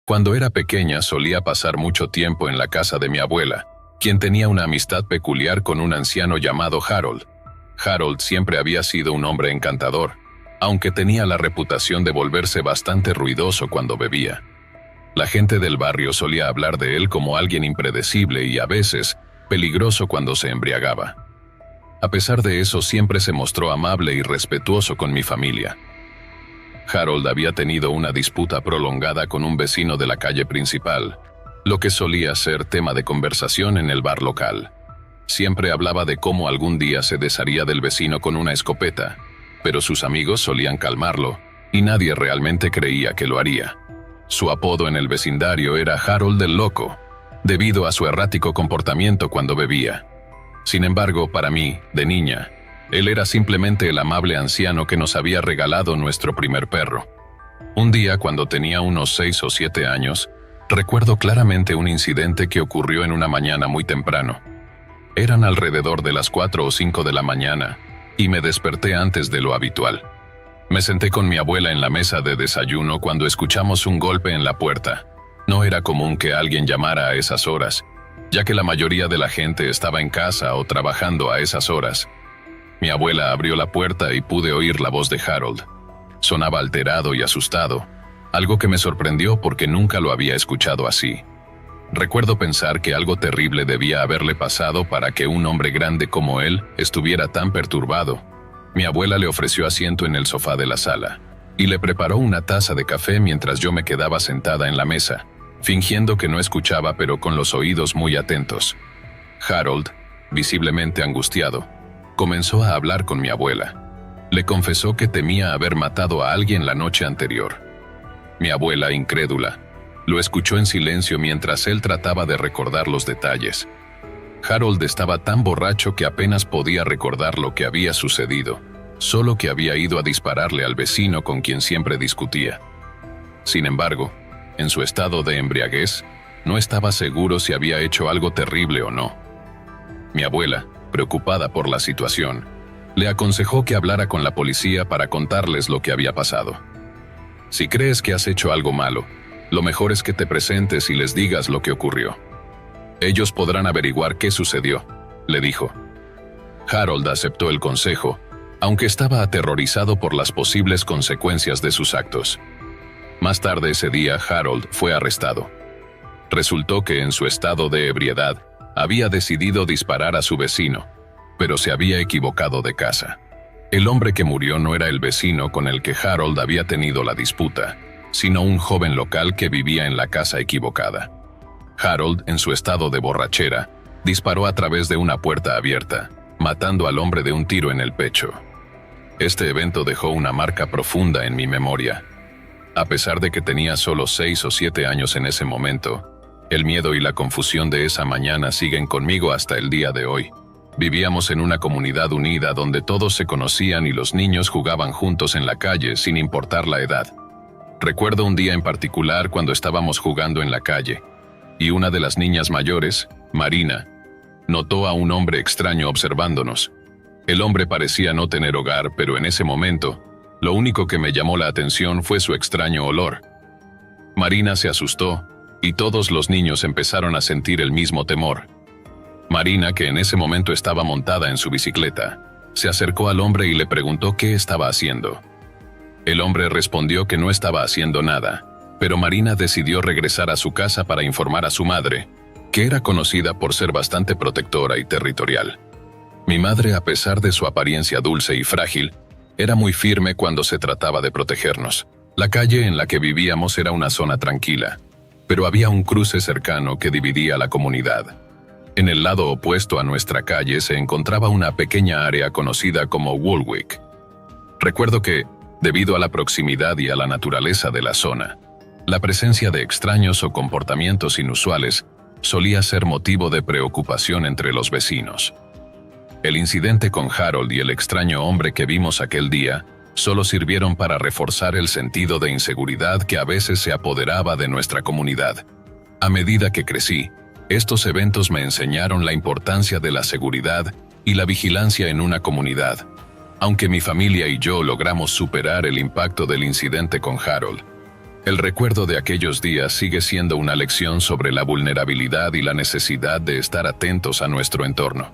Cuando era pequeña solía pasar mucho tiempo en la casa de mi abuela, quien tenía una amistad peculiar con un anciano llamado Harold. Harold siempre había sido un hombre encantador, aunque tenía la reputación de volverse bastante ruidoso cuando bebía. La gente del barrio solía hablar de él como alguien impredecible y a veces peligroso cuando se embriagaba. A pesar de eso, siempre se mostró amable y respetuoso con mi familia. Harold había tenido una disputa prolongada con un vecino de la calle principal, lo que solía ser tema de conversación en el bar local. Siempre hablaba de cómo algún día se desharía del vecino con una escopeta, pero sus amigos solían calmarlo, y nadie realmente creía que lo haría. Su apodo en el vecindario era Harold el Loco, debido a su errático comportamiento cuando bebía. Sin embargo, para mí, de niña, él era simplemente el amable anciano que nos había regalado nuestro primer perro. Un día, cuando tenía unos 6 o 7 años, recuerdo claramente un incidente que ocurrió en una mañana muy temprano. Eran alrededor de las 4 o 5 de la mañana, y me desperté antes de lo habitual. Me senté con mi abuela en la mesa de desayuno cuando escuchamos un golpe en la puerta. No era común que alguien llamara a esas horas, ya que la mayoría de la gente estaba en casa o trabajando a esas horas. Mi abuela abrió la puerta y pude oír la voz de Harold. Sonaba alterado y asustado, algo que me sorprendió porque nunca lo había escuchado así. Recuerdo pensar que algo terrible debía haberle pasado para que un hombre grande como él estuviera tan perturbado. Mi abuela le ofreció asiento en el sofá de la sala y le preparó una taza de café mientras yo me quedaba sentada en la mesa, fingiendo que no escuchaba pero con los oídos muy atentos. Harold, visiblemente angustiado, comenzó a hablar con mi abuela. Le confesó que temía haber matado a alguien la noche anterior. Mi abuela, incrédula, lo escuchó en silencio mientras él trataba de recordar los detalles. Harold estaba tan borracho que apenas podía recordar lo que había sucedido, solo que había ido a dispararle al vecino con quien siempre discutía. Sin embargo, en su estado de embriaguez, no estaba seguro si había hecho algo terrible o no. Mi abuela, preocupada por la situación, le aconsejó que hablara con la policía para contarles lo que había pasado. Si crees que has hecho algo malo, lo mejor es que te presentes y les digas lo que ocurrió. Ellos podrán averiguar qué sucedió, le dijo. Harold aceptó el consejo, aunque estaba aterrorizado por las posibles consecuencias de sus actos. Más tarde ese día, Harold fue arrestado. Resultó que en su estado de ebriedad, había decidido disparar a su vecino, pero se había equivocado de casa. El hombre que murió no era el vecino con el que Harold había tenido la disputa, sino un joven local que vivía en la casa equivocada. Harold, en su estado de borrachera, disparó a través de una puerta abierta, matando al hombre de un tiro en el pecho. Este evento dejó una marca profunda en mi memoria. A pesar de que tenía solo 6 o 7 años en ese momento, el miedo y la confusión de esa mañana siguen conmigo hasta el día de hoy. Vivíamos en una comunidad unida donde todos se conocían y los niños jugaban juntos en la calle sin importar la edad. Recuerdo un día en particular cuando estábamos jugando en la calle, y una de las niñas mayores, Marina, notó a un hombre extraño observándonos. El hombre parecía no tener hogar, pero en ese momento, lo único que me llamó la atención fue su extraño olor. Marina se asustó, y todos los niños empezaron a sentir el mismo temor. Marina, que en ese momento estaba montada en su bicicleta, se acercó al hombre y le preguntó qué estaba haciendo. El hombre respondió que no estaba haciendo nada, pero Marina decidió regresar a su casa para informar a su madre, que era conocida por ser bastante protectora y territorial. Mi madre, a pesar de su apariencia dulce y frágil, era muy firme cuando se trataba de protegernos. La calle en la que vivíamos era una zona tranquila, pero había un cruce cercano que dividía la comunidad. En el lado opuesto a nuestra calle se encontraba una pequeña área conocida como Woolwich. Recuerdo que, debido a la proximidad y a la naturaleza de la zona, la presencia de extraños o comportamientos inusuales solía ser motivo de preocupación entre los vecinos. El incidente con Harold y el extraño hombre que vimos aquel día solo sirvieron para reforzar el sentido de inseguridad que a veces se apoderaba de nuestra comunidad. A medida que crecí, estos eventos me enseñaron la importancia de la seguridad y la vigilancia en una comunidad. Aunque mi familia y yo logramos superar el impacto del incidente con Harold, El recuerdo de aquellos días sigue siendo una lección sobre la vulnerabilidad y la necesidad de estar atentos a nuestro entorno.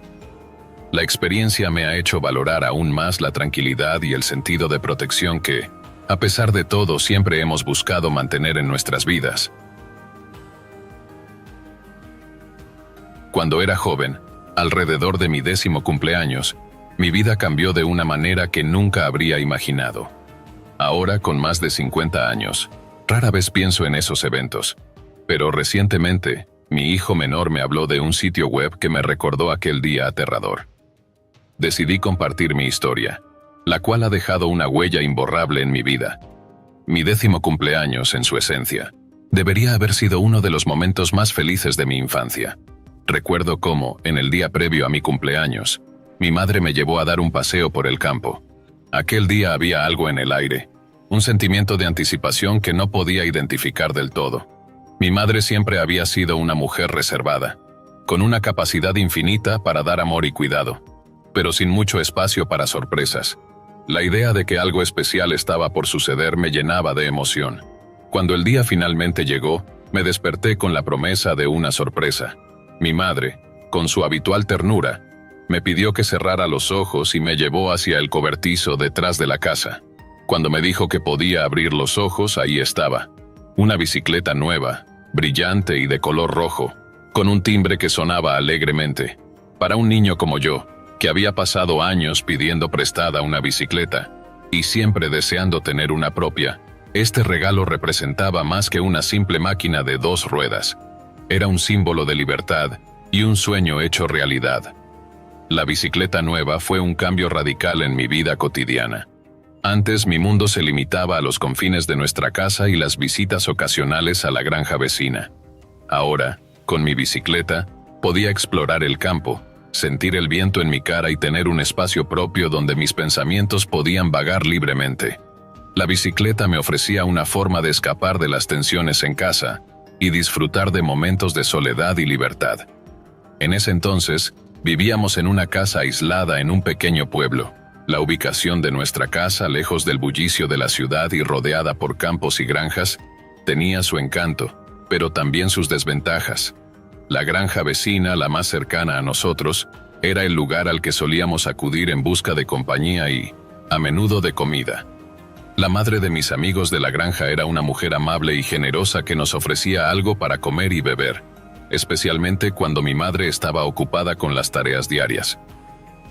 La experiencia me ha hecho valorar aún más la tranquilidad y el sentido de protección que, a pesar de todo, siempre hemos buscado mantener en nuestras vidas. Cuando era joven, alrededor de mi 10º cumpleaños, mi vida cambió de una manera que nunca habría imaginado. Ahora, con más de 50 años, rara vez pienso en esos eventos, pero recientemente, mi hijo menor me habló de un sitio web que me recordó aquel día aterrador. Decidí compartir mi historia, la cual ha dejado una huella imborrable en mi vida. Mi 10º cumpleaños, en su esencia, debería haber sido uno de los momentos más felices de mi infancia. Recuerdo cómo, en el día previo a mi cumpleaños, mi madre me llevó a dar un paseo por el campo. Aquel día había algo en el aire, un sentimiento de anticipación que no podía identificar del todo. Mi madre siempre había sido una mujer reservada, con una capacidad infinita para dar amor y cuidado, pero sin mucho espacio para sorpresas. La idea de que algo especial estaba por suceder me llenaba de emoción. Cuando el día finalmente llegó, me desperté con la promesa de una sorpresa. Mi madre, con su habitual ternura, me pidió que cerrara los ojos y me llevó hacia el cobertizo detrás de la casa. Cuando me dijo que podía abrir los ojos, ahí estaba. Una bicicleta nueva, brillante y de color rojo, con un timbre que sonaba alegremente. Para un niño como yo, que había pasado años pidiendo prestada una bicicleta, y siempre deseando tener una propia, este regalo representaba más que una simple máquina de 2 ruedas. Era un símbolo de libertad y un sueño hecho realidad. La bicicleta nueva fue un cambio radical en mi vida cotidiana. Antes mi mundo se limitaba a los confines de nuestra casa y las visitas ocasionales a la granja vecina. Ahora, con mi bicicleta, podía explorar el campo, sentir el viento en mi cara y tener un espacio propio donde mis pensamientos podían vagar libremente. La bicicleta me ofrecía una forma de escapar de las tensiones en casa y disfrutar de momentos de soledad y libertad. En ese entonces, vivíamos en una casa aislada en un pequeño pueblo. La ubicación de nuestra casa, lejos del bullicio de la ciudad y rodeada por campos y granjas, tenía su encanto, pero también sus desventajas. La granja vecina, la más cercana a nosotros, era el lugar al que solíamos acudir en busca de compañía y, a menudo, de comida. La madre de mis amigos de la granja era una mujer amable y generosa que nos ofrecía algo para comer y beber, especialmente cuando mi madre estaba ocupada con las tareas diarias.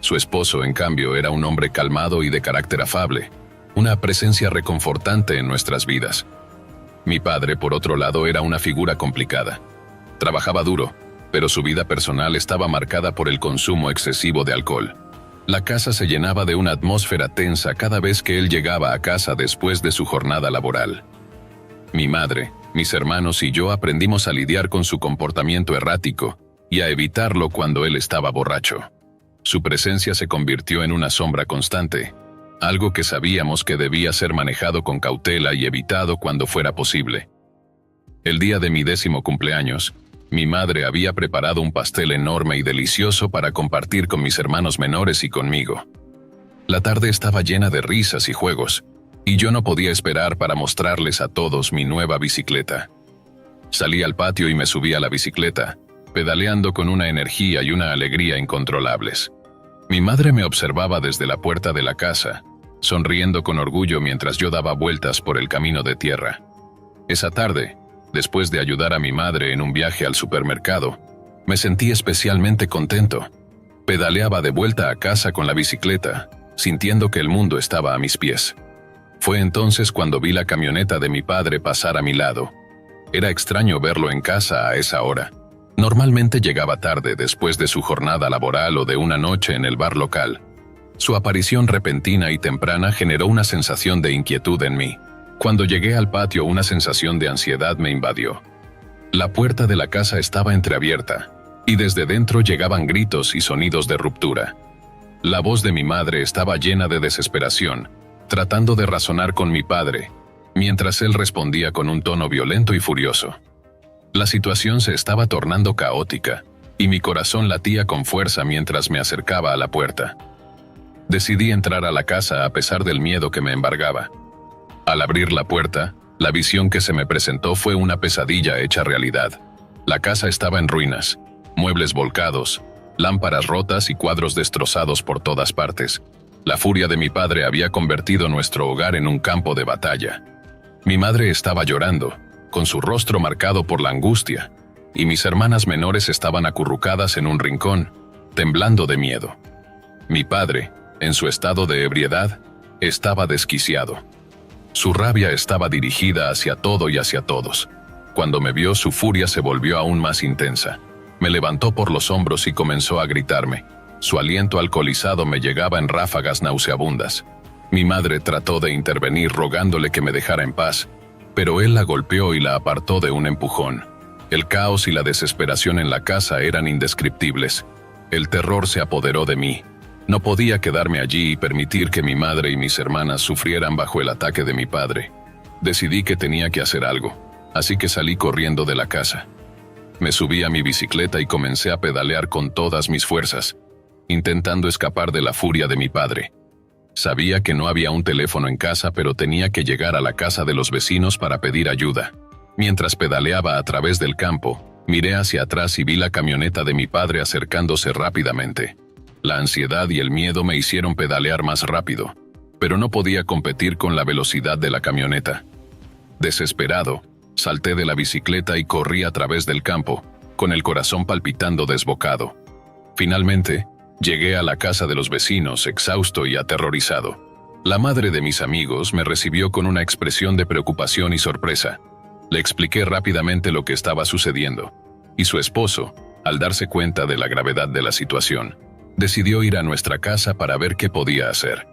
Su esposo, en cambio, era un hombre calmado y de carácter afable, una presencia reconfortante en nuestras vidas. Mi padre, por otro lado, era una figura complicada. Trabajaba duro, pero su vida personal estaba marcada por el consumo excesivo de alcohol. La casa se llenaba de una atmósfera tensa cada vez que él llegaba a casa después de su jornada laboral. Mi madre, mis hermanos y yo aprendimos a lidiar con su comportamiento errático y a evitarlo cuando él estaba borracho. Su presencia se convirtió en una sombra constante, algo que sabíamos que debía ser manejado con cautela y evitado cuando fuera posible. El día de mi 10º cumpleaños, mi madre había preparado un pastel enorme y delicioso para compartir con mis hermanos menores y conmigo. La tarde estaba llena de risas y juegos, y yo no podía esperar para mostrarles a todos mi nueva bicicleta. Salí al patio y me subí a la bicicleta, pedaleando con una energía y una alegría incontrolables. Mi madre me observaba desde la puerta de la casa, sonriendo con orgullo mientras yo daba vueltas por el camino de tierra. Esa tarde, después de ayudar a mi madre en un viaje al supermercado, me sentí especialmente contento. Pedaleaba de vuelta a casa con la bicicleta, sintiendo que el mundo estaba a mis pies. Fue entonces cuando vi la camioneta de mi padre pasar a mi lado. Era extraño verlo en casa a esa hora. Normalmente llegaba tarde después de su jornada laboral o de una noche en el bar local. Su aparición repentina y temprana generó una sensación de inquietud en mí. Cuando llegué al patio, una sensación de ansiedad me invadió. La puerta de la casa estaba entreabierta, y desde dentro llegaban gritos y sonidos de ruptura. La voz de mi madre estaba llena de desesperación, tratando de razonar con mi padre, mientras él respondía con un tono violento y furioso. La situación se estaba tornando caótica, y mi corazón latía con fuerza mientras me acercaba a la puerta. Decidí entrar a la casa a pesar del miedo que me embargaba. Al abrir la puerta, La visión que se me presentó fue una pesadilla hecha realidad. La casa estaba en ruinas, muebles volcados, lámparas rotas y cuadros destrozados por todas partes. La furia de mi padre había convertido nuestro hogar en un campo de batalla. Mi madre estaba llorando, con su rostro marcado por la angustia, y mis hermanas menores estaban acurrucadas en un rincón, temblando de miedo. Mi padre, en su estado de ebriedad, estaba desquiciado. Su rabia estaba dirigida hacia todo y hacia todos. Cuando me vio, su furia se volvió aún más intensa. Me levantó por los hombros y comenzó a gritarme. Su aliento alcoholizado me llegaba en ráfagas nauseabundas. Mi madre trató de intervenir rogándole que me dejara en paz, pero él la golpeó y la apartó de un empujón. El caos y la desesperación en la casa eran indescriptibles. El terror se apoderó de mí. No podía quedarme allí y permitir que mi madre y mis hermanas sufrieran bajo el ataque de mi padre. Decidí que tenía que hacer algo, así que salí corriendo de la casa. Me subí a mi bicicleta y comencé a pedalear con todas mis fuerzas, intentando escapar de la furia de mi padre. Sabía que no había un teléfono en casa, pero tenía que llegar a la casa de los vecinos para pedir ayuda. Mientras pedaleaba a través del campo, miré hacia atrás y vi la camioneta de mi padre acercándose rápidamente. La ansiedad y el miedo me hicieron pedalear más rápido, pero no podía competir con la velocidad de la camioneta. Desesperado, salté de la bicicleta y corrí a través del campo, con el corazón palpitando desbocado. Finalmente, llegué a la casa de los vecinos, exhausto y aterrorizado. La madre de mis amigos me recibió con una expresión de preocupación y sorpresa. Le expliqué rápidamente lo que estaba sucediendo, y su esposo, al darse cuenta de la gravedad de la situación, decidió ir a nuestra casa para ver qué podía hacer.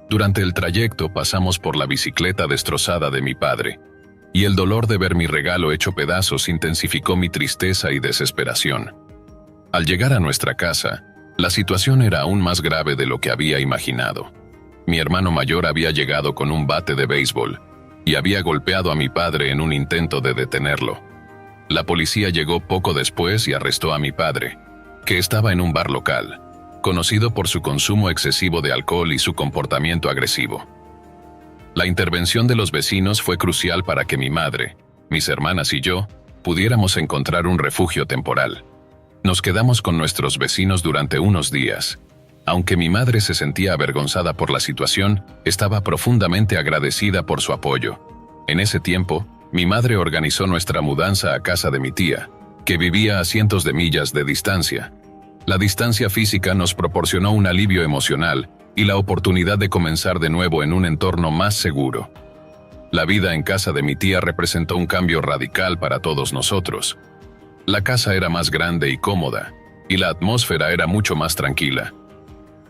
Durante el trayecto pasamos por la bicicleta destrozada de mi padre, y el dolor de ver mi regalo hecho pedazos intensificó mi tristeza y desesperación. Al llegar a nuestra casa, la situación era aún más grave de lo que había imaginado. Mi hermano mayor había llegado con un bate de béisbol y había golpeado a mi padre en un intento de detenerlo. La policía llegó poco después y arrestó a mi padre, que estaba en un bar local, conocido por su consumo excesivo de alcohol y su comportamiento agresivo. La intervención de los vecinos fue crucial para que mi madre, mis hermanas y yo pudiéramos encontrar un refugio temporal. Nos quedamos con nuestros vecinos durante unos días. Aunque mi madre se sentía avergonzada por la situación, estaba profundamente agradecida por su apoyo. En ese tiempo, mi madre organizó nuestra mudanza a casa de mi tía, que vivía a cientos de millas de distancia. La distancia física nos proporcionó un alivio emocional y la oportunidad de comenzar de nuevo en un entorno más seguro. La vida en casa de mi tía representó un cambio radical para todos nosotros. La casa era más grande y cómoda, y la atmósfera era mucho más tranquila.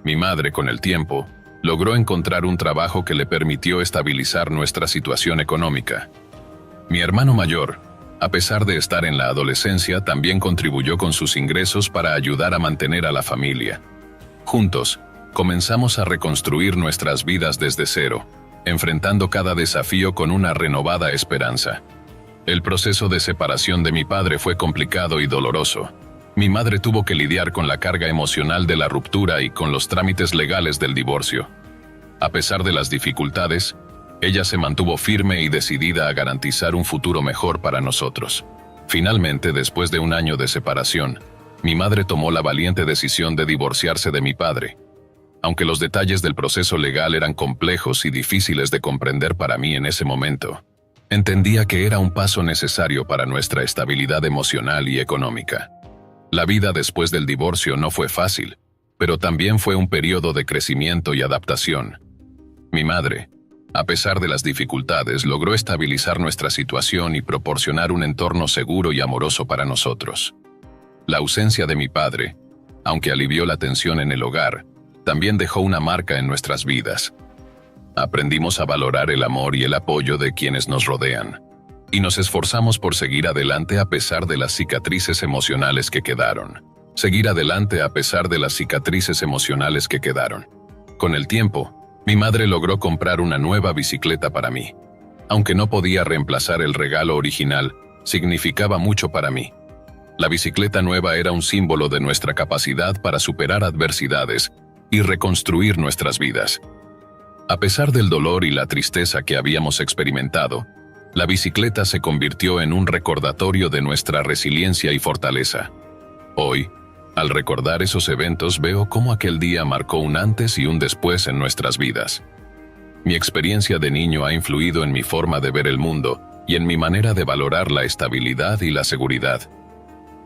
Mi madre, con el tiempo, logró encontrar un trabajo que le permitió estabilizar nuestra situación económica. Mi hermano mayor, a pesar de estar en la adolescencia, también contribuyó con sus ingresos para ayudar a mantener a la familia. Juntos, comenzamos a reconstruir nuestras vidas desde cero, enfrentando cada desafío con una renovada esperanza. El proceso de separación de mi padre fue complicado y doloroso. Mi madre tuvo que lidiar con la carga emocional de la ruptura y con los trámites legales del divorcio. A pesar de las dificultades, ella se mantuvo firme y decidida a garantizar un futuro mejor para nosotros. Finalmente, después de un año de separación, mi madre tomó la valiente decisión de divorciarse de mi padre. Aunque los detalles del proceso legal eran complejos y difíciles de comprender para mí en ese momento, entendía que era un paso necesario para nuestra estabilidad emocional y económica. La vida después del divorcio no fue fácil, pero también fue un periodo de crecimiento y adaptación. Mi madre, a pesar de las dificultades, logró estabilizar nuestra situación y proporcionar un entorno seguro y amoroso para nosotros. La ausencia de mi padre, aunque alivió la tensión en el hogar, también dejó una marca en nuestras vidas. Aprendimos a valorar el amor y el apoyo de quienes nos rodean, y nos esforzamos por seguir adelante a pesar de las cicatrices emocionales que quedaron. Seguir adelante a pesar de las cicatrices emocionales que quedaron. Con el tiempo, mi madre logró comprar una nueva bicicleta para mí. Aunque no podía reemplazar el regalo original, significaba mucho para mí. La bicicleta nueva era un símbolo de nuestra capacidad para superar adversidades y reconstruir nuestras vidas. A pesar del dolor y la tristeza que habíamos experimentado, La bicicleta se convirtió en un recordatorio de nuestra resiliencia y fortaleza. Hoy, al recordar esos eventos, veo cómo aquel día marcó un antes y un después en nuestras vidas. Mi experiencia de niño ha influido en mi forma de ver el mundo y en mi manera de valorar la estabilidad y la seguridad.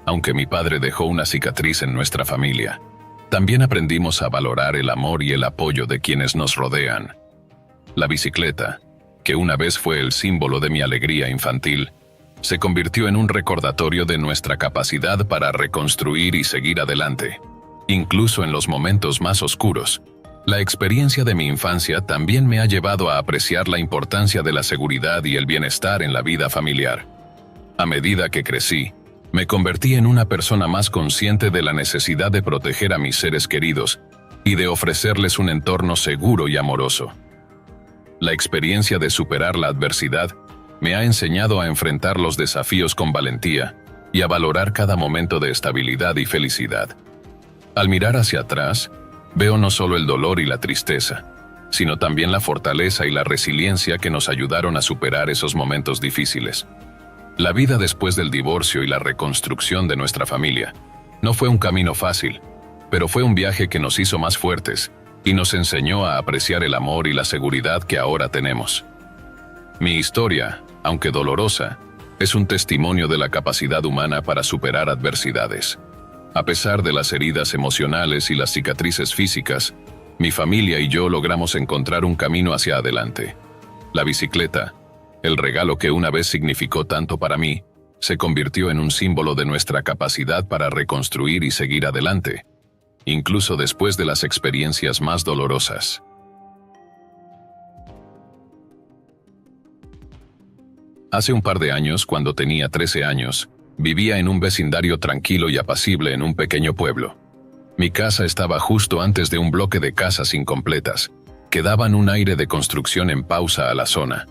Aunque mi padre dejó una cicatriz en nuestra familia, también aprendimos a valorar el amor y el apoyo de quienes nos rodean. La bicicleta, que una vez fue el símbolo de mi alegría infantil, se convirtió en un recordatorio de nuestra capacidad para reconstruir y seguir adelante, incluso en los momentos más oscuros. La experiencia de mi infancia también me ha llevado a apreciar la importancia de la seguridad y el bienestar en la vida familiar. A medida que crecí, me convertí en una persona más consciente de la necesidad de proteger a mis seres queridos y de ofrecerles un entorno seguro y amoroso. La experiencia de superar la adversidad me ha enseñado a enfrentar los desafíos con valentía y a valorar cada momento de estabilidad y felicidad. Al mirar hacia atrás, veo no solo el dolor y la tristeza, sino también la fortaleza y la resiliencia que nos ayudaron a superar esos momentos difíciles. La vida después del divorcio y la reconstrucción de nuestra familia no fue un camino fácil, pero fue un viaje que nos hizo más fuertes y nos enseñó a apreciar el amor y la seguridad que ahora tenemos. Mi historia, aunque dolorosa, es un testimonio de la capacidad humana para superar adversidades. A pesar de las heridas emocionales y las cicatrices físicas, mi familia y yo logramos encontrar un camino hacia adelante. La bicicleta, el regalo que una vez significó tanto para mí, se convirtió en un símbolo de nuestra capacidad para reconstruir y seguir adelante, incluso después de las experiencias más dolorosas. Hace un par de años, cuando tenía 13 años, vivía en un vecindario tranquilo y apacible en un pequeño pueblo. Mi casa estaba justo antes de un bloque de casas incompletas, que daban un aire de construcción en pausa a la zona.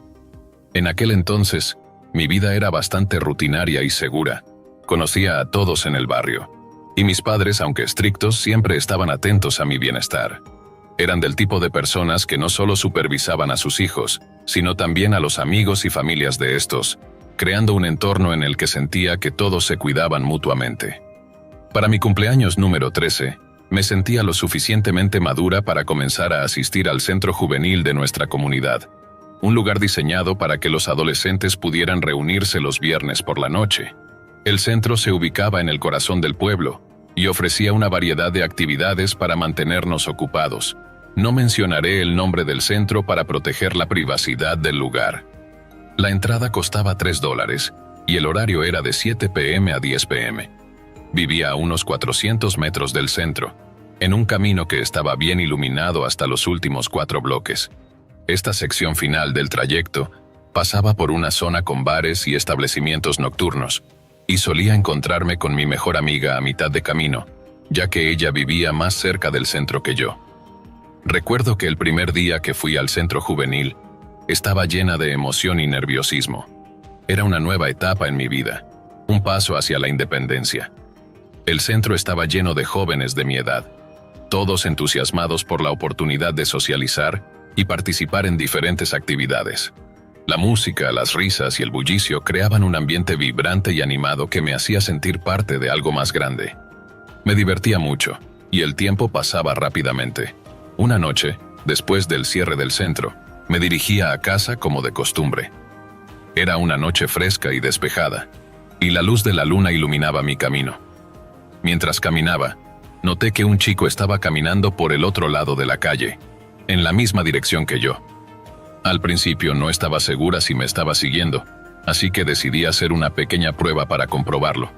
En aquel entonces, mi vida era bastante rutinaria y segura. Conocía a todos en el barrio, y mis padres, aunque estrictos, siempre estaban atentos a mi bienestar. Eran del tipo de personas que no solo supervisaban a sus hijos, sino también a los amigos y familias de estos, creando un entorno en el que sentía que todos se cuidaban mutuamente. Para mi cumpleaños número 13, me sentía lo suficientemente madura para comenzar a asistir al centro juvenil de nuestra comunidad, un lugar diseñado para que los adolescentes pudieran reunirse los viernes por la noche. El centro se ubicaba en el corazón del pueblo y ofrecía una variedad de actividades para mantenernos ocupados. No mencionaré el nombre del centro para proteger la privacidad del lugar. La entrada costaba $3 y el horario era de 7 p.m. a 10 p.m. Vivía a unos 400 metros del centro, en un camino que estaba bien iluminado hasta los últimos 4 bloques. Esta sección final del trayecto pasaba por una zona con bares y establecimientos nocturnos, y solía encontrarme con mi mejor amiga a mitad de camino, ya que ella vivía más cerca del centro que yo. Recuerdo que el primer día que fui al centro juvenil, estaba llena de emoción y nerviosismo. Era una nueva etapa en mi vida, un paso hacia la independencia. El centro estaba lleno de jóvenes de mi edad, todos entusiasmados por la oportunidad de socializar y participar en diferentes actividades. La música, las risas y el bullicio creaban un ambiente vibrante y animado que me hacía sentir parte de algo más grande. Me divertía mucho, y el tiempo pasaba rápidamente. Una noche, después del cierre del centro, me dirigía a casa como de costumbre. Era una noche fresca y despejada, y la luz de la luna iluminaba mi camino. Mientras caminaba, noté que un chico estaba caminando por el otro lado de la calle, en la misma dirección que yo. Al principio no estaba segura si me estaba siguiendo, así que decidí hacer una pequeña prueba para comprobarlo.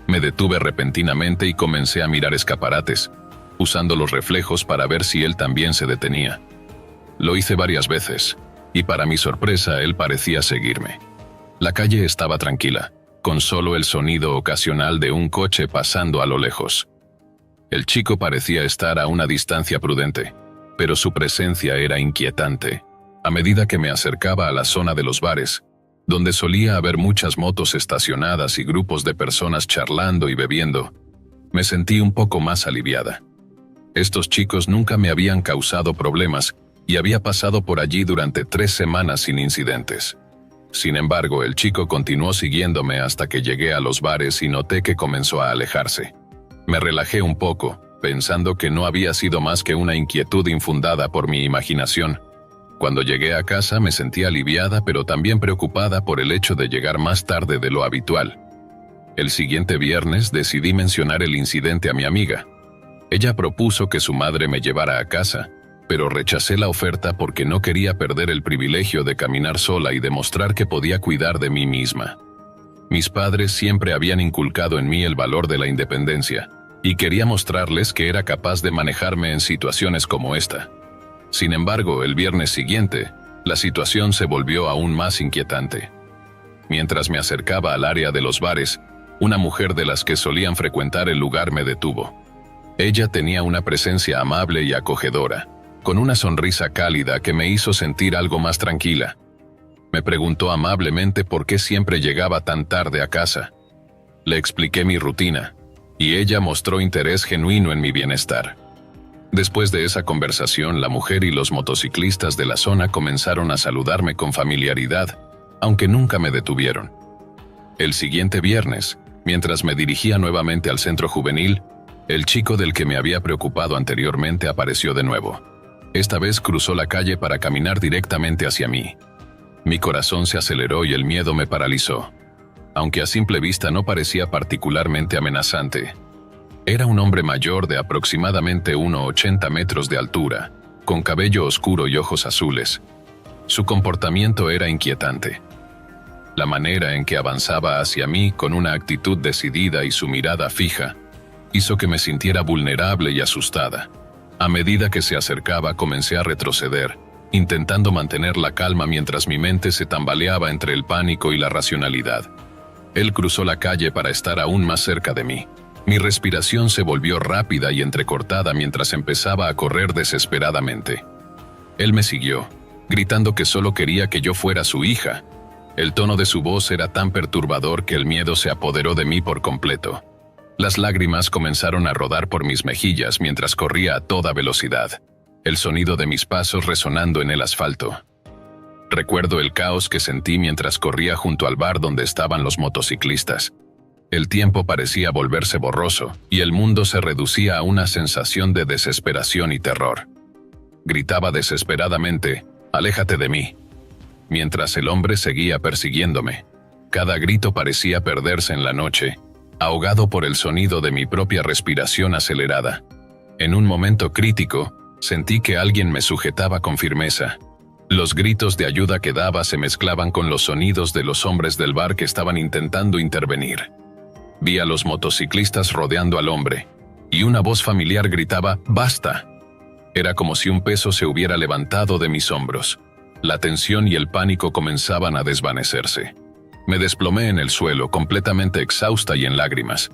Me detuve repentinamente y comencé a mirar escaparates, usando los reflejos para ver si él también se detenía. Lo hice varias veces, y para mi sorpresa él parecía seguirme. La calle estaba tranquila, con solo el sonido ocasional de un coche pasando a lo lejos. El chico parecía estar a una distancia prudente, pero su presencia era inquietante. A medida que me acercaba a la zona de los bares, donde solía haber muchas motos estacionadas y grupos de personas charlando y bebiendo, me sentí un poco más aliviada. Estos chicos nunca me habían causado problemas y había pasado por allí durante 3 semanas sin incidentes. Sin embargo, el chico continuó siguiéndome hasta que llegué a los bares y noté que comenzó a alejarse. Me relajé un poco, pensando que no había sido más que una inquietud infundada por mi imaginación. Cuando llegué a casa me sentí aliviada pero también preocupada por el hecho de llegar más tarde de lo habitual. El siguiente viernes decidí mencionar el incidente a mi amiga. Ella propuso que su madre me llevara a casa, pero rechacé la oferta porque no quería perder el privilegio de caminar sola y demostrar que podía cuidar de mí misma. Mis padres siempre habían inculcado en mí el valor de la independencia, y quería mostrarles que era capaz de manejarme en situaciones como esta. Sin embargo, el viernes siguiente, la situación se volvió aún más inquietante. Mientras me acercaba al área de los bares, una mujer de las que solían frecuentar el lugar me detuvo. Ella tenía una presencia amable y acogedora, con una sonrisa cálida que me hizo sentir algo más tranquila. Me preguntó amablemente por qué siempre llegaba tan tarde a casa. Le expliqué mi rutina, y ella mostró interés genuino en mi bienestar. Después de esa conversación, la mujer y los motociclistas de la zona comenzaron a saludarme con familiaridad, aunque nunca me detuvieron. El siguiente viernes, mientras me dirigía nuevamente al centro juvenil, el chico del que me había preocupado anteriormente apareció de nuevo. Esta vez cruzó la calle para caminar directamente hacia mí. Mi corazón se aceleró y el miedo me paralizó. Aunque a simple vista no parecía particularmente amenazante. Era un hombre mayor de aproximadamente 1,80 metros de altura, con cabello oscuro y ojos azules. Su comportamiento era inquietante. La manera en que avanzaba hacia mí con una actitud decidida y su mirada fija, hizo que me sintiera vulnerable y asustada. A medida que se acercaba, comencé a retroceder, intentando mantener la calma mientras mi mente se tambaleaba entre el pánico y la racionalidad. Él cruzó la calle para estar aún más cerca de mí. Mi respiración se volvió rápida y entrecortada mientras empezaba a correr desesperadamente. Él me siguió, gritando que solo quería que yo fuera su hija. El tono de su voz era tan perturbador que el miedo se apoderó de mí por completo. Las lágrimas comenzaron a rodar por mis mejillas mientras corría a toda velocidad, el sonido de mis pasos resonando en el asfalto. Recuerdo el caos que sentí mientras corría junto al bar donde estaban los motociclistas. El tiempo parecía volverse borroso, y el mundo se reducía a una sensación de desesperación y terror. Gritaba desesperadamente, «¡Aléjate de mí!», mientras el hombre seguía persiguiéndome. Cada grito parecía perderse en la noche, ahogado por el sonido de mi propia respiración acelerada. En un momento crítico, sentí que alguien me sujetaba con firmeza. Los gritos de ayuda que daba se mezclaban con los sonidos de los hombres del bar que estaban intentando intervenir. Vi a los motociclistas rodeando al hombre, y una voz familiar gritaba, «¡Basta!». Era como si un peso se hubiera levantado de mis hombros. La tensión y el pánico comenzaban a desvanecerse. Me desplomé en el suelo, completamente exhausta y en lágrimas.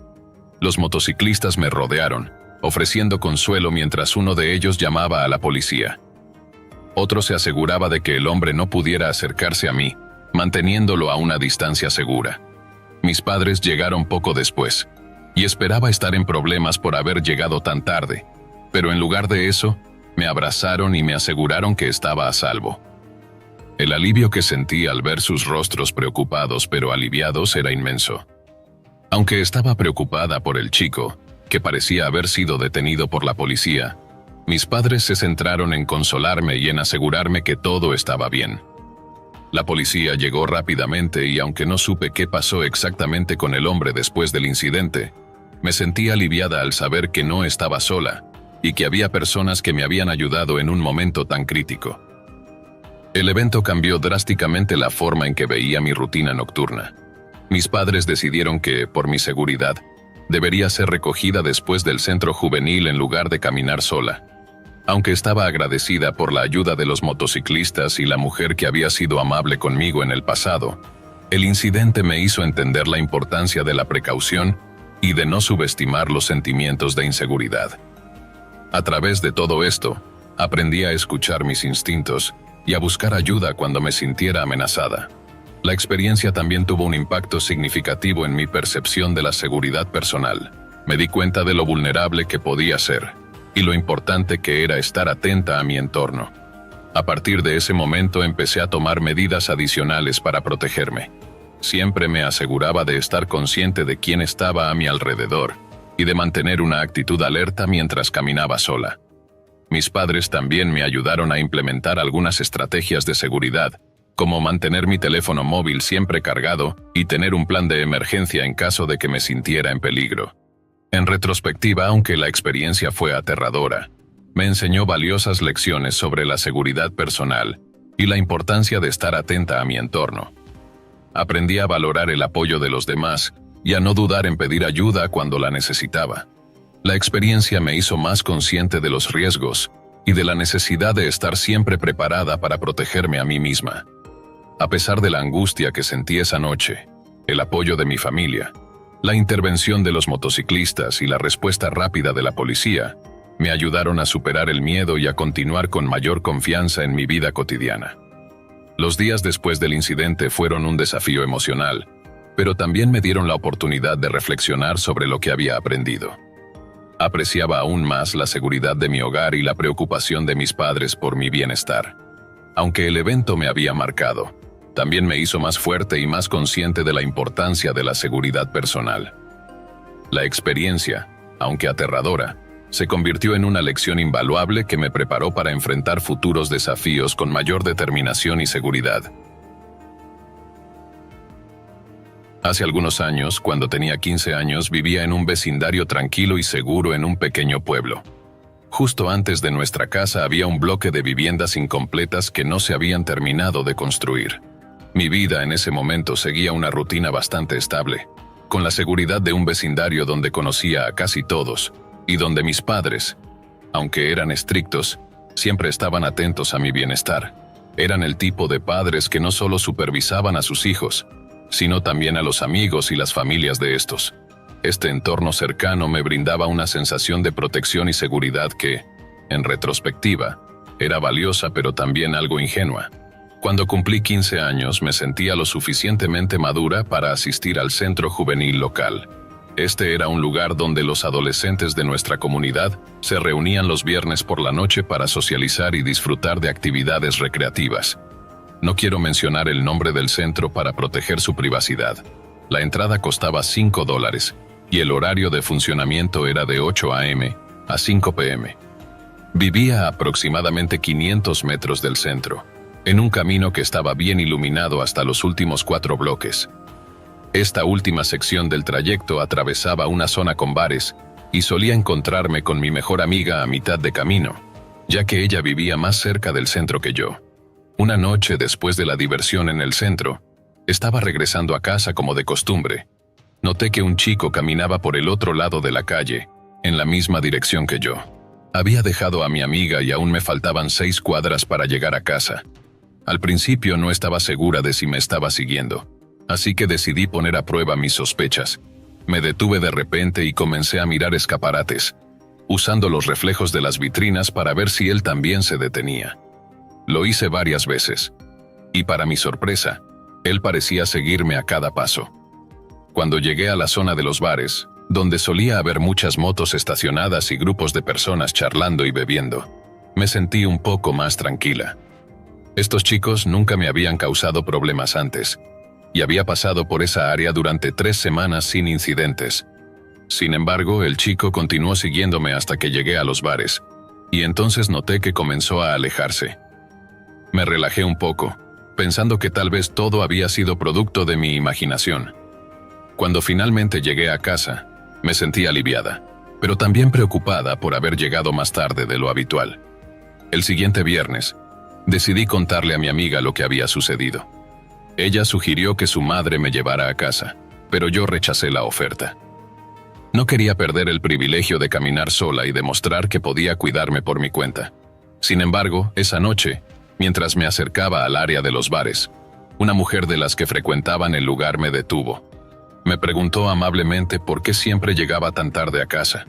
Los motociclistas me rodearon, ofreciendo consuelo mientras uno de ellos llamaba a la policía. Otro se aseguraba de que el hombre no pudiera acercarse a mí, manteniéndolo a una distancia segura. Mis padres llegaron poco después, y esperaba estar en problemas por haber llegado tan tarde, pero en lugar de eso, me abrazaron y me aseguraron que estaba a salvo. El alivio que sentí al ver sus rostros preocupados pero aliviados era inmenso. Aunque estaba preocupada por el chico, que parecía haber sido detenido por la policía, mis padres se centraron en consolarme y en asegurarme que todo estaba bien. La policía llegó rápidamente y aunque no supe qué pasó exactamente con el hombre después del incidente, me sentí aliviada al saber que no estaba sola y que había personas que me habían ayudado en un momento tan crítico. El evento cambió drásticamente la forma en que veía mi rutina nocturna. Mis padres decidieron que, por mi seguridad, debería ser recogida después del centro juvenil en lugar de caminar sola. Aunque estaba agradecida por la ayuda de los motociclistas y la mujer que había sido amable conmigo en el pasado, el incidente me hizo entender la importancia de la precaución y de no subestimar los sentimientos de inseguridad. A través de todo esto, aprendí a escuchar mis instintos y a buscar ayuda cuando me sintiera amenazada. La experiencia también tuvo un impacto significativo en mi percepción de la seguridad personal. Me di cuenta de lo vulnerable que podía ser y lo importante que era estar atenta a mi entorno. A partir de ese momento empecé a tomar medidas adicionales para protegerme. Siempre me aseguraba de estar consciente de quién estaba a mi alrededor y de mantener una actitud alerta mientras caminaba sola. Mis padres también me ayudaron a implementar algunas estrategias de seguridad, como mantener mi teléfono móvil siempre cargado y tener un plan de emergencia en caso de que me sintiera en peligro. En retrospectiva, aunque la experiencia fue aterradora, me enseñó valiosas lecciones sobre la seguridad personal y la importancia de estar atenta a mi entorno. Aprendí a valorar el apoyo de los demás y a no dudar en pedir ayuda cuando la necesitaba. La experiencia me hizo más consciente de los riesgos y de la necesidad de estar siempre preparada para protegerme a mí misma. A pesar de la angustia que sentí esa noche, el apoyo de mi familia, la intervención de los motociclistas y la respuesta rápida de la policía me ayudaron a superar el miedo y a continuar con mayor confianza en mi vida cotidiana. Los días después del incidente fueron un desafío emocional, pero también me dieron la oportunidad de reflexionar sobre lo que había aprendido. Apreciaba aún más la seguridad de mi hogar y la preocupación de mis padres por mi bienestar. Aunque el evento me había marcado, también me hizo más fuerte y más consciente de la importancia de la seguridad personal. La experiencia, aunque aterradora, se convirtió en una lección invaluable que me preparó para enfrentar futuros desafíos con mayor determinación y seguridad. Hace algunos años, cuando tenía 15 años, vivía en un vecindario tranquilo y seguro en un pequeño pueblo. Justo antes de nuestra casa había un bloque de viviendas incompletas que no se habían terminado de construir. Mi vida en ese momento seguía una rutina bastante estable, con la seguridad de un vecindario donde conocía a casi todos, y donde mis padres, aunque eran estrictos, siempre estaban atentos a mi bienestar. Eran el tipo de padres que no solo supervisaban a sus hijos, sino también a los amigos y las familias de estos. Este entorno cercano me brindaba una sensación de protección y seguridad que, en retrospectiva, era valiosa pero también algo ingenua. Cuando cumplí 15 años me sentía lo suficientemente madura para asistir al centro juvenil local. Este era un lugar donde los adolescentes de nuestra comunidad se reunían los viernes por la noche para socializar y disfrutar de actividades recreativas. No quiero mencionar el nombre del centro para proteger su privacidad. La entrada costaba $5 y el horario de funcionamiento era de 8 a.m. a 5 p.m. Vivía a aproximadamente 500 metros del centro, en un camino que estaba bien iluminado hasta los últimos 4 bloques. Esta última sección del trayecto atravesaba una zona con bares y solía encontrarme con mi mejor amiga a mitad de camino, ya que ella vivía más cerca del centro que yo. Una noche después de la diversión en el centro, estaba regresando a casa como de costumbre. Noté que un chico caminaba por el otro lado de la calle, en la misma dirección que yo. Había dejado a mi amiga y aún me faltaban 6 cuadras para llegar a casa. Al principio no estaba segura de si me estaba siguiendo, así que decidí poner a prueba mis sospechas. Me detuve de repente y comencé a mirar escaparates, usando los reflejos de las vitrinas para ver si él también se detenía. Lo hice varias veces, y para mi sorpresa, él parecía seguirme a cada paso. Cuando llegué a la zona de los bares, donde solía haber muchas motos estacionadas y grupos de personas charlando y bebiendo, me sentí un poco más tranquila. Estos chicos nunca me habían causado problemas antes, y había pasado por esa área durante 3 semanas sin incidentes. Sin embargo, el chico continuó siguiéndome hasta que llegué a los bares, y entonces noté que comenzó a alejarse. Me relajé un poco, pensando que tal vez todo había sido producto de mi imaginación. Cuando finalmente llegué a casa, me sentí aliviada, pero también preocupada por haber llegado más tarde de lo habitual. El siguiente viernes, decidí contarle a mi amiga lo que había sucedido. Ella sugirió que su madre me llevara a casa, pero yo rechacé la oferta. No quería perder el privilegio de caminar sola y demostrar que podía cuidarme por mi cuenta. Sin embargo, esa noche, mientras me acercaba al área de los bares, una mujer de las que frecuentaban el lugar me detuvo. Me preguntó amablemente por qué siempre llegaba tan tarde a casa.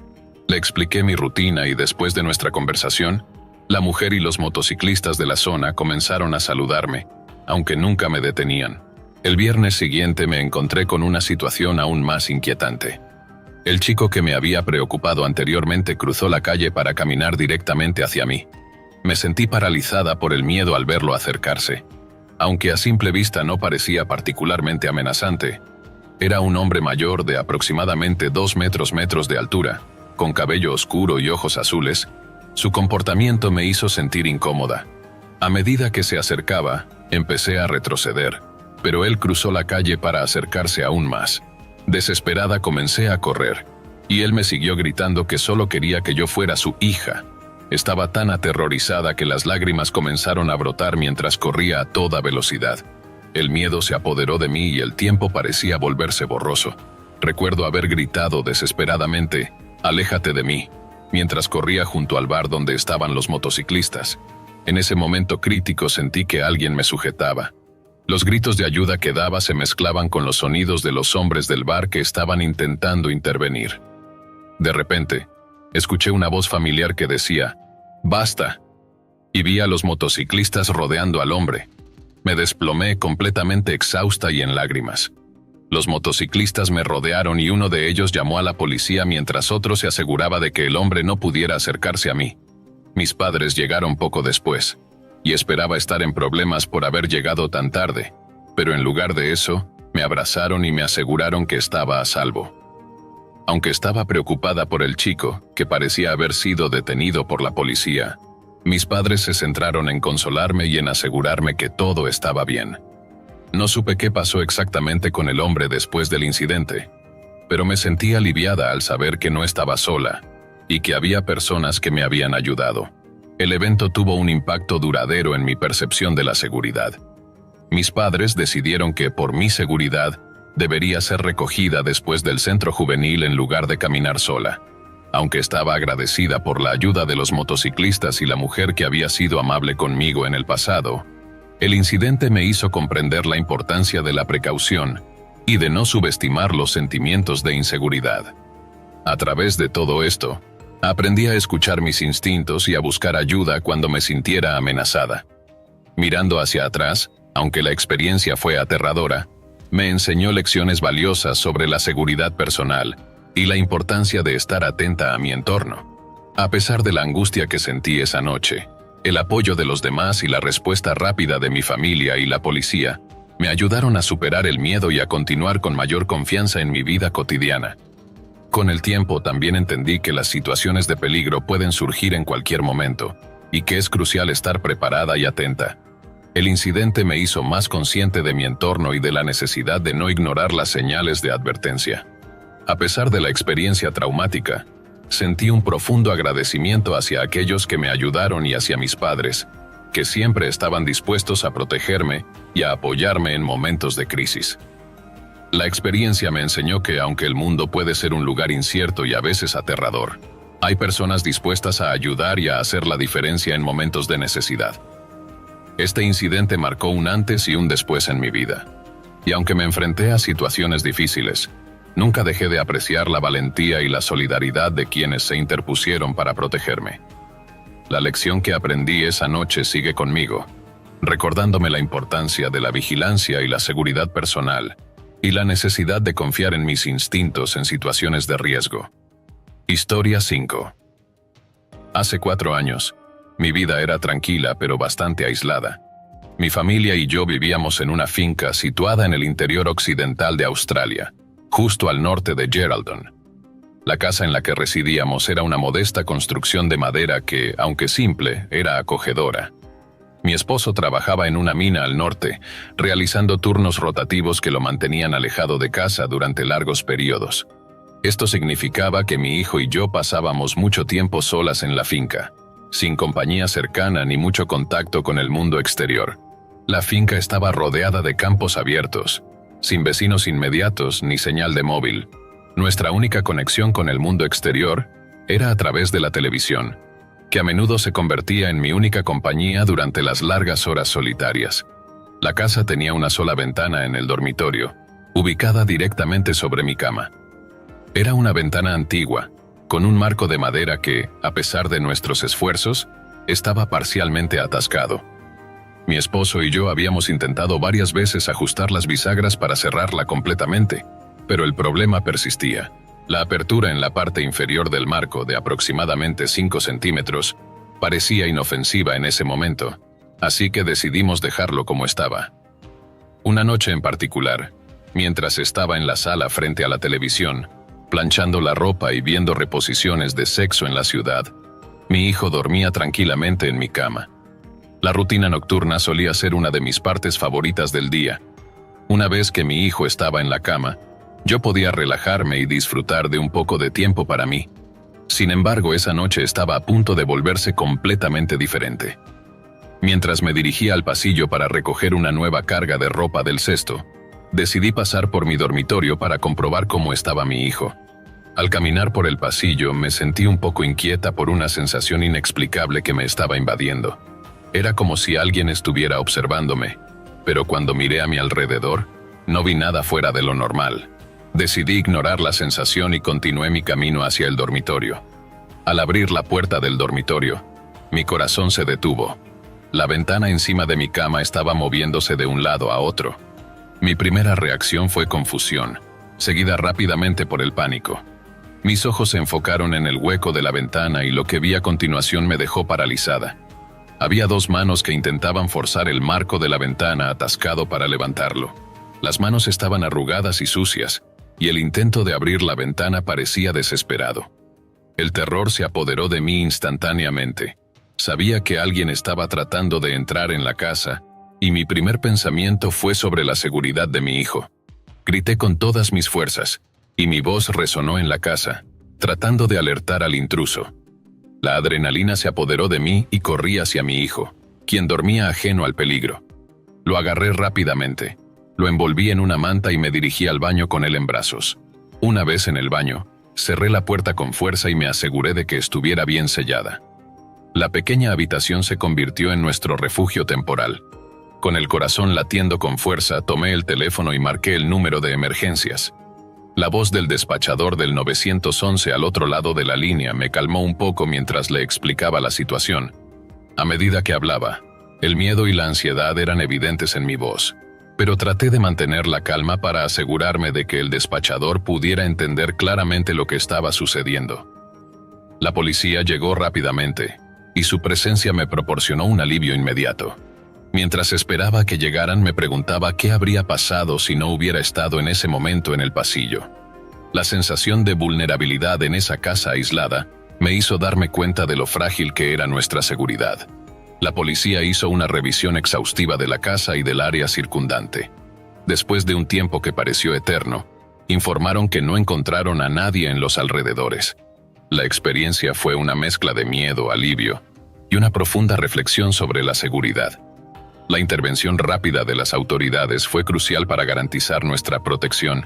Le expliqué mi rutina y después de nuestra conversación, la mujer y los motociclistas de la zona comenzaron a saludarme, aunque nunca me detenían. El viernes siguiente me encontré con una situación aún más inquietante. El chico que me había preocupado anteriormente cruzó la calle para caminar directamente hacia mí. Me sentí paralizada por el miedo al verlo acercarse. Aunque a simple vista no parecía particularmente amenazante, era un hombre mayor de aproximadamente 2 metros de altura, con cabello oscuro y ojos azules. Su comportamiento me hizo sentir incómoda. A medida que se acercaba, empecé a retroceder, pero él cruzó la calle para acercarse aún más. Desesperada comencé a correr, y él me siguió gritando que solo quería que yo fuera su hija. Estaba tan aterrorizada que las lágrimas comenzaron a brotar mientras corría a toda velocidad. El miedo se apoderó de mí y el tiempo parecía volverse borroso. Recuerdo haber gritado desesperadamente, «Aléjate de mí», mientras corría junto al bar donde estaban los motociclistas. En ese momento crítico sentí que alguien me sujetaba. Los gritos de ayuda que daba se mezclaban con los sonidos de los hombres del bar que estaban intentando intervenir. De repente, escuché una voz familiar que decía, «¡Basta!», y vi a los motociclistas rodeando al hombre. Me desplomé completamente exhausta y en lágrimas. Los motociclistas me rodearon y uno de ellos llamó a la policía mientras otro se aseguraba de que el hombre no pudiera acercarse a mí. Mis padres llegaron poco después, y esperaba estar en problemas por haber llegado tan tarde, pero en lugar de eso, me abrazaron y me aseguraron que estaba a salvo. Aunque estaba preocupada por el chico, que parecía haber sido detenido por la policía, mis padres se centraron en consolarme y en asegurarme que todo estaba bien. No supe qué pasó exactamente con el hombre después del incidente, pero me sentí aliviada al saber que no estaba sola y que había personas que me habían ayudado. El evento tuvo un impacto duradero en mi percepción de la seguridad. Mis padres decidieron que, por mi seguridad, debería ser recogida después del centro juvenil en lugar de caminar sola. Aunque estaba agradecida por la ayuda de los motociclistas y la mujer que había sido amable conmigo en el pasado, el incidente me hizo comprender la importancia de la precaución y de no subestimar los sentimientos de inseguridad. A través de todo esto, aprendí a escuchar mis instintos y a buscar ayuda cuando me sintiera amenazada. Mirando hacia atrás, aunque la experiencia fue aterradora, me enseñó lecciones valiosas sobre la seguridad personal y la importancia de estar atenta a mi entorno. A pesar de la angustia que sentí esa noche, el apoyo de los demás y la respuesta rápida de mi familia y la policía me ayudaron a superar el miedo y a continuar con mayor confianza en mi vida cotidiana. Con el tiempo también entendí que las situaciones de peligro pueden surgir en cualquier momento y que es crucial estar preparada y atenta. El incidente me hizo más consciente de mi entorno y de la necesidad de no ignorar las señales de advertencia. A pesar de la experiencia traumática, sentí un profundo agradecimiento hacia aquellos que me ayudaron y hacia mis padres, que siempre estaban dispuestos a protegerme y a apoyarme en momentos de crisis. La experiencia me enseñó que aunque el mundo puede ser un lugar incierto y a veces aterrador, hay personas dispuestas a ayudar y a hacer la diferencia en momentos de necesidad. Este incidente marcó un antes y un después en mi vida, y aunque me enfrenté a situaciones difíciles, nunca dejé de apreciar la valentía y la solidaridad de quienes se interpusieron para protegerme. La lección que aprendí esa noche sigue conmigo, recordándome la importancia de la vigilancia y la seguridad personal, y la necesidad de confiar en mis instintos en situaciones de riesgo. Historia 5. Hace 4 años, mi vida era tranquila pero bastante aislada. Mi familia y yo vivíamos en una finca situada en el interior occidental de Australia, justo al norte de Geraldton. La casa en la que residíamos era una modesta construcción de madera que, aunque simple, era acogedora. Mi esposo trabajaba en una mina al norte, realizando turnos rotativos que lo mantenían alejado de casa durante largos periodos. Esto significaba que mi hijo y yo pasábamos mucho tiempo solas en la finca, sin compañía cercana ni mucho contacto con el mundo exterior. La finca estaba rodeada de campos abiertos, sin vecinos inmediatos ni señal de móvil. Nuestra única conexión con el mundo exterior era a través de la televisión, que a menudo se convertía en mi única compañía durante las largas horas solitarias. La casa tenía una sola ventana en el dormitorio, ubicada directamente sobre mi cama. Era una ventana antigua, con un marco de madera que, a pesar de nuestros esfuerzos, estaba parcialmente atascado. Mi esposo y yo habíamos intentado varias veces ajustar las bisagras para cerrarla completamente, pero el problema persistía. La apertura en la parte inferior del marco, de aproximadamente 5 centímetros, Parecía inofensiva en ese momento, así que decidimos dejarlo como estaba. Una noche en particular, mientras estaba en la sala frente a la televisión, planchando la ropa y viendo reposiciones de Sexo en la Ciudad, mi hijo dormía tranquilamente en mi cama. La rutina nocturna solía ser una de mis partes favoritas del día. Una vez que mi hijo estaba en la cama, yo podía relajarme y disfrutar de un poco de tiempo para mí. Sin embargo, esa noche estaba a punto de volverse completamente diferente. Mientras me dirigía al pasillo para recoger una nueva carga de ropa del cesto, decidí pasar por mi dormitorio para comprobar cómo estaba mi hijo. Al caminar por el pasillo, me sentí un poco inquieta por una sensación inexplicable que me estaba invadiendo. Era como si alguien estuviera observándome, pero cuando miré a mi alrededor, no vi nada fuera de lo normal. Decidí ignorar la sensación y continué mi camino hacia el dormitorio. Al abrir la puerta del dormitorio, mi corazón se detuvo. La ventana encima de mi cama estaba moviéndose de un lado a otro. Mi primera reacción fue confusión, seguida rápidamente por el pánico. Mis ojos se enfocaron en el hueco de la ventana y lo que vi a continuación me dejó paralizada. Había dos manos que intentaban forzar el marco de la ventana atascado para levantarlo. Las manos estaban arrugadas y sucias, y el intento de abrir la ventana parecía desesperado. El terror se apoderó de mí instantáneamente. Sabía que alguien estaba tratando de entrar en la casa, y mi primer pensamiento fue sobre la seguridad de mi hijo. Grité con todas mis fuerzas, y mi voz resonó en la casa, tratando de alertar al intruso. La adrenalina se apoderó de mí y corrí hacia mi hijo, quien dormía ajeno al peligro. Lo agarré rápidamente, lo envolví en una manta y me dirigí al baño con él en brazos. Una vez en el baño, cerré la puerta con fuerza y me aseguré de que estuviera bien sellada. La pequeña habitación se convirtió en nuestro refugio temporal. Con el corazón latiendo con fuerza, tomé el teléfono y marqué el número de emergencias. La voz del despachador del 911 al otro lado de la línea me calmó un poco mientras le explicaba la situación. A medida que hablaba, el miedo y la ansiedad eran evidentes en mi voz, pero traté de mantener la calma para asegurarme de que el despachador pudiera entender claramente lo que estaba sucediendo. La policía llegó rápidamente, y su presencia me proporcionó un alivio inmediato. Mientras esperaba que llegaran, me preguntaba qué habría pasado si no hubiera estado en ese momento en el pasillo. La sensación de vulnerabilidad en esa casa aislada me hizo darme cuenta de lo frágil que era nuestra seguridad. La policía hizo una revisión exhaustiva de la casa y del área circundante. Después de un tiempo que pareció eterno, informaron que no encontraron a nadie en los alrededores. La experiencia fue una mezcla de miedo, alivio y una profunda reflexión sobre la seguridad. La intervención rápida de las autoridades fue crucial para garantizar nuestra protección,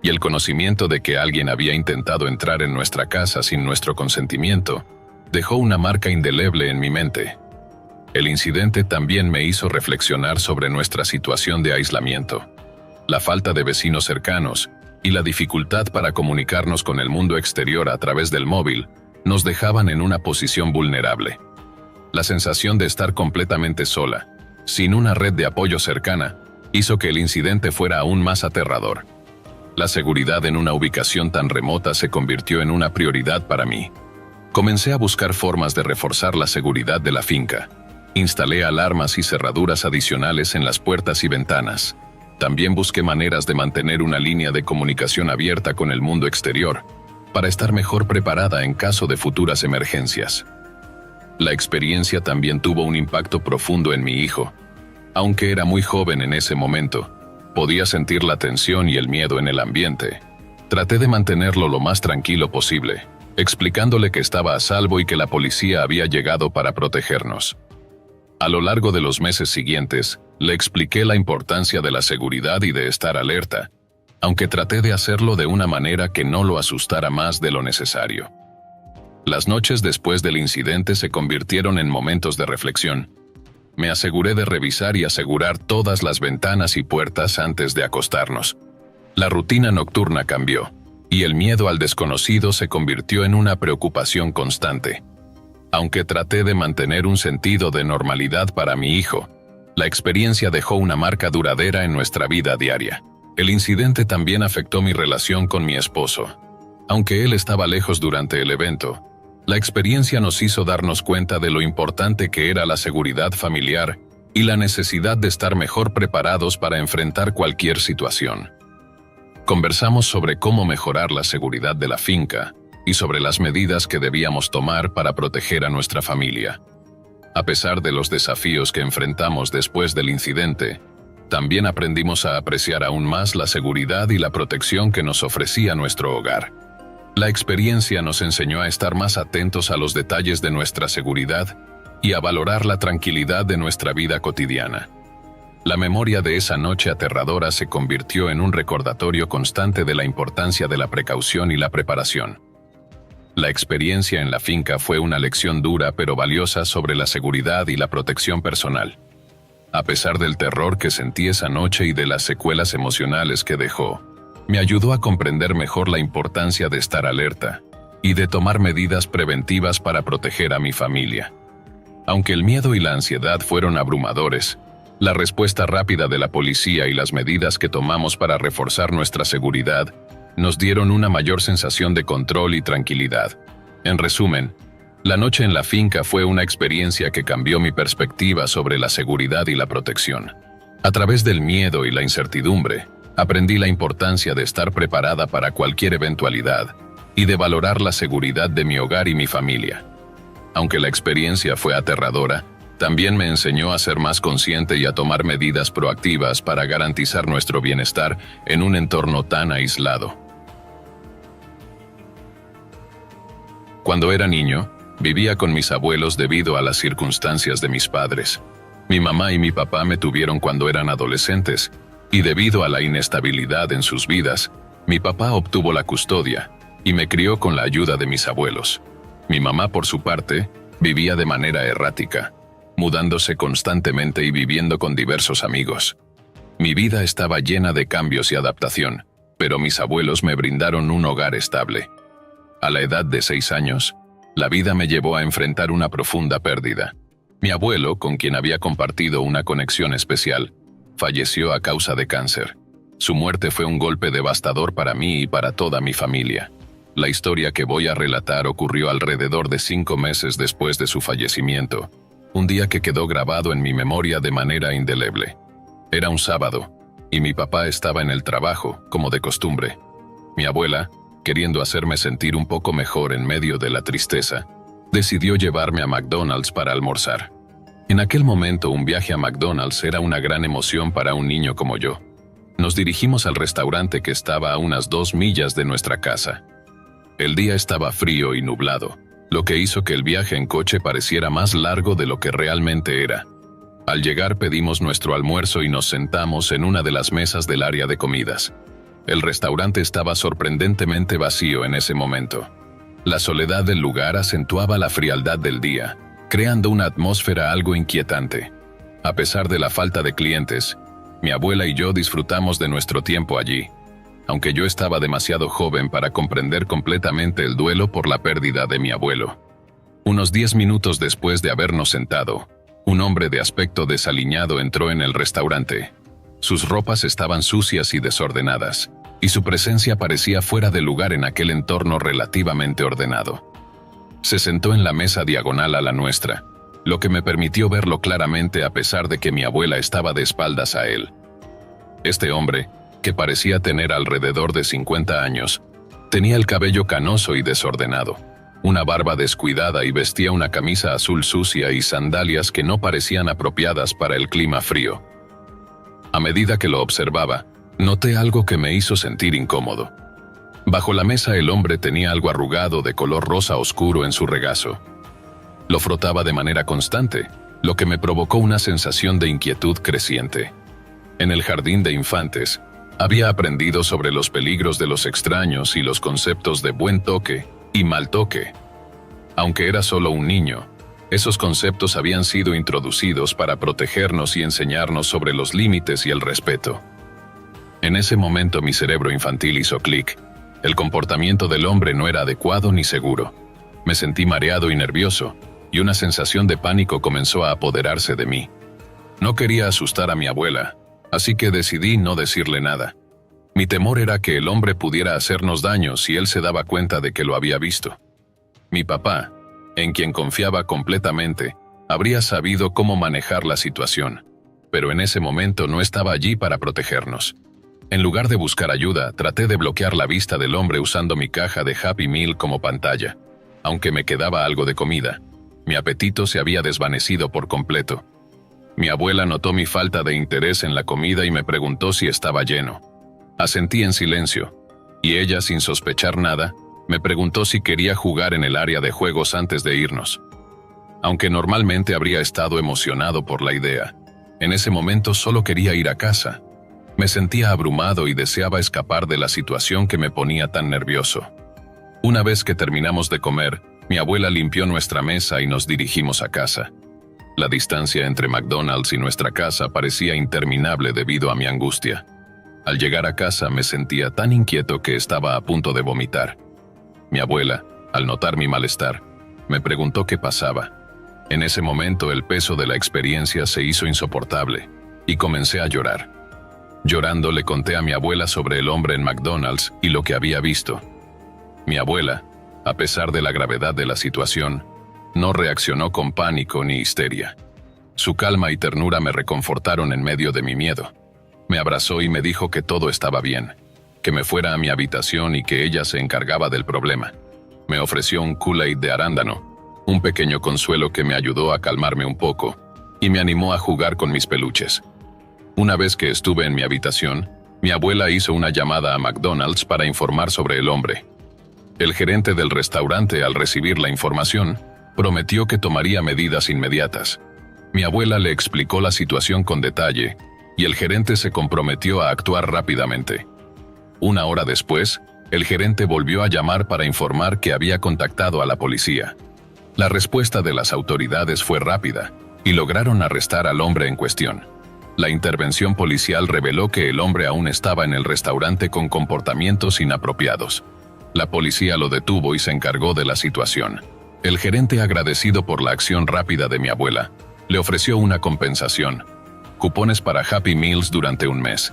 y el conocimiento de que alguien había intentado entrar en nuestra casa sin nuestro consentimiento dejó una marca indeleble en mi mente. El incidente también me hizo reflexionar sobre nuestra situación de aislamiento. La falta de vecinos cercanos y la dificultad para comunicarnos con el mundo exterior a través del móvil nos dejaban en una posición vulnerable. La sensación de estar completamente sola, sin una red de apoyo cercana, hizo que el incidente fuera aún más aterrador. La seguridad en una ubicación tan remota se convirtió en una prioridad para mí. Comencé a buscar formas de reforzar la seguridad de la finca. Instalé alarmas y cerraduras adicionales en las puertas y ventanas. También busqué maneras de mantener una línea de comunicación abierta con el mundo exterior, para estar mejor preparada en caso de futuras emergencias. La experiencia también tuvo un impacto profundo en mi hijo. Aunque era muy joven en ese momento, podía sentir la tensión y el miedo en el ambiente. Traté de mantenerlo lo más tranquilo posible, explicándole que estaba a salvo y que la policía había llegado para protegernos. A lo largo de los meses siguientes, le expliqué la importancia de la seguridad y de estar alerta, aunque traté de hacerlo de una manera que no lo asustara más de lo necesario. Las noches después del incidente se convirtieron en momentos de reflexión. Me aseguré de revisar y asegurar todas las ventanas y puertas antes de acostarnos. La rutina nocturna cambió, y el miedo al desconocido se convirtió en una preocupación constante. Aunque traté de mantener un sentido de normalidad para mi hijo, la experiencia dejó una marca duradera en nuestra vida diaria. El incidente también afectó mi relación con mi esposo. Aunque él estaba lejos durante el evento, La experiencia nos hizo darnos cuenta de lo importante que era la seguridad familiar y la necesidad de estar mejor preparados para enfrentar cualquier situación. Conversamos sobre cómo mejorar la seguridad de la finca y sobre las medidas que debíamos tomar para proteger a nuestra familia. A pesar de los desafíos que enfrentamos después del incidente, también aprendimos a apreciar aún más la seguridad y la protección que nos ofrecía nuestro hogar. La experiencia nos enseñó a estar más atentos a los detalles de nuestra seguridad y a valorar la tranquilidad de nuestra vida cotidiana. La memoria de esa noche aterradora se convirtió en un recordatorio constante de la importancia de la precaución y la preparación. La experiencia en la finca fue una lección dura pero valiosa sobre la seguridad y la protección personal. A pesar del terror que sentí esa noche y de las secuelas emocionales que dejó, me ayudó a comprender mejor la importancia de estar alerta y de tomar medidas preventivas para proteger a mi familia. Aunque el miedo y la ansiedad fueron abrumadores, la respuesta rápida de la policía y las medidas que tomamos para reforzar nuestra seguridad nos dieron una mayor sensación de control y tranquilidad. En resumen, la noche en la finca fue una experiencia que cambió mi perspectiva sobre la seguridad y la protección. A través del miedo y la incertidumbre, aprendí la importancia de estar preparada para cualquier eventualidad y de valorar la seguridad de mi hogar y mi familia. Aunque la experiencia fue aterradora, también me enseñó a ser más consciente y a tomar medidas proactivas para garantizar nuestro bienestar en un entorno tan aislado. Cuando era niño, vivía con mis abuelos debido a las circunstancias de mis padres. Mi mamá y mi papá me tuvieron cuando eran adolescentes, y debido a la inestabilidad en sus vidas, mi papá obtuvo la custodia y me crió con la ayuda de mis abuelos. Mi mamá, por su parte, vivía de manera errática, mudándose constantemente y viviendo con diversos amigos. Mi vida estaba llena de cambios y adaptación, pero mis abuelos me brindaron un hogar estable. A la edad de 6 años, la vida me llevó a enfrentar una profunda pérdida. Mi abuelo, con quien había compartido una conexión especial, falleció a causa de cáncer. Su muerte fue un golpe devastador para mí y para toda mi familia. La historia que voy a relatar ocurrió alrededor de 5 meses después de su fallecimiento, un día que quedó grabado en mi memoria de manera indeleble. Era un sábado, y mi papá estaba en el trabajo, como de costumbre. Mi abuela, queriendo hacerme sentir un poco mejor en medio de la tristeza, decidió llevarme a McDonald's para almorzar. En aquel momento, un viaje a McDonald's era una gran emoción para un niño como yo. Nos dirigimos al restaurante que estaba a unas 2 millas de nuestra casa. El día estaba frío y nublado, lo que hizo que el viaje en coche pareciera más largo de lo que realmente era. Al llegar pedimos nuestro almuerzo y nos sentamos en una de las mesas del área de comidas. El restaurante estaba sorprendentemente vacío en ese momento. La soledad del lugar acentuaba la frialdad del día, creando una atmósfera algo inquietante. A pesar de la falta de clientes, mi abuela y yo disfrutamos de nuestro tiempo allí, aunque yo estaba demasiado joven para comprender completamente el duelo por la pérdida de mi abuelo. Unos 10 minutos después de habernos sentado, un hombre de aspecto desaliñado entró en el restaurante. Sus ropas estaban sucias y desordenadas, y su presencia parecía fuera de lugar en aquel entorno relativamente ordenado. Se sentó en la mesa diagonal a la nuestra, lo que me permitió verlo claramente a pesar de que mi abuela estaba de espaldas a él. Este hombre, que parecía tener alrededor de 50 años, tenía el cabello canoso y desordenado, una barba descuidada y vestía una camisa azul sucia y sandalias que no parecían apropiadas para el clima frío. A medida que lo observaba, noté algo que me hizo sentir incómodo. Bajo la mesa el hombre tenía algo arrugado de color rosa oscuro en su regazo. Lo frotaba de manera constante, lo que me provocó una sensación de inquietud creciente. En el jardín de infantes, había aprendido sobre los peligros de los extraños y los conceptos de buen toque y mal toque. Aunque era solo un niño, esos conceptos habían sido introducidos para protegernos y enseñarnos sobre los límites y el respeto. En ese momento mi cerebro infantil hizo clic. El comportamiento del hombre no era adecuado ni seguro. Me sentí mareado y nervioso, y una sensación de pánico comenzó a apoderarse de mí. No quería asustar a mi abuela, así que decidí no decirle nada. Mi temor era que el hombre pudiera hacernos daño si él se daba cuenta de que lo había visto. Mi papá, en quien confiaba completamente, habría sabido cómo manejar la situación, pero en ese momento no estaba allí para protegernos. En lugar de buscar ayuda, traté de bloquear la vista del hombre usando mi caja de Happy Meal como pantalla. Aunque me quedaba algo de comida, mi apetito se había desvanecido por completo. Mi abuela notó mi falta de interés en la comida y me preguntó si estaba lleno. Asentí en silencio, y ella, sin sospechar nada, me preguntó si quería jugar en el área de juegos antes de irnos. Aunque normalmente habría estado emocionado por la idea, en ese momento solo quería ir a casa. Me sentía abrumado y deseaba escapar de la situación que me ponía tan nervioso. Una vez que terminamos de comer, mi abuela limpió nuestra mesa y nos dirigimos a casa. La distancia entre McDonald's y nuestra casa parecía interminable debido a mi angustia. Al llegar a casa me sentía tan inquieto que estaba a punto de vomitar. Mi abuela, al notar mi malestar, me preguntó qué pasaba. En ese momento el peso de la experiencia se hizo insoportable y comencé a llorar. Llorando le conté a mi abuela sobre el hombre en McDonald's y lo que había visto. Mi abuela, a pesar de la gravedad de la situación, no reaccionó con pánico ni histeria. Su calma y ternura me reconfortaron en medio de mi miedo. Me abrazó y me dijo que todo estaba bien, que me fuera a mi habitación y que ella se encargaba del problema. Me ofreció un Kool-Aid de arándano, un pequeño consuelo que me ayudó a calmarme un poco, y me animó a jugar con mis peluches. Una vez que estuve en mi habitación, mi abuela hizo una llamada a McDonald's para informar sobre el hombre. El gerente del restaurante, al recibir la información, prometió que tomaría medidas inmediatas. Mi abuela le explicó la situación con detalle, y el gerente se comprometió a actuar rápidamente. Una hora después, el gerente volvió a llamar para informar que había contactado a la policía. La respuesta de las autoridades fue rápida, y lograron arrestar al hombre en cuestión. La intervención policial reveló que el hombre aún estaba en el restaurante con comportamientos inapropiados. La policía lo detuvo y se encargó de la situación. El gerente, agradecido por la acción rápida de mi abuela, le ofreció una compensación: cupones para Happy Meals durante un mes.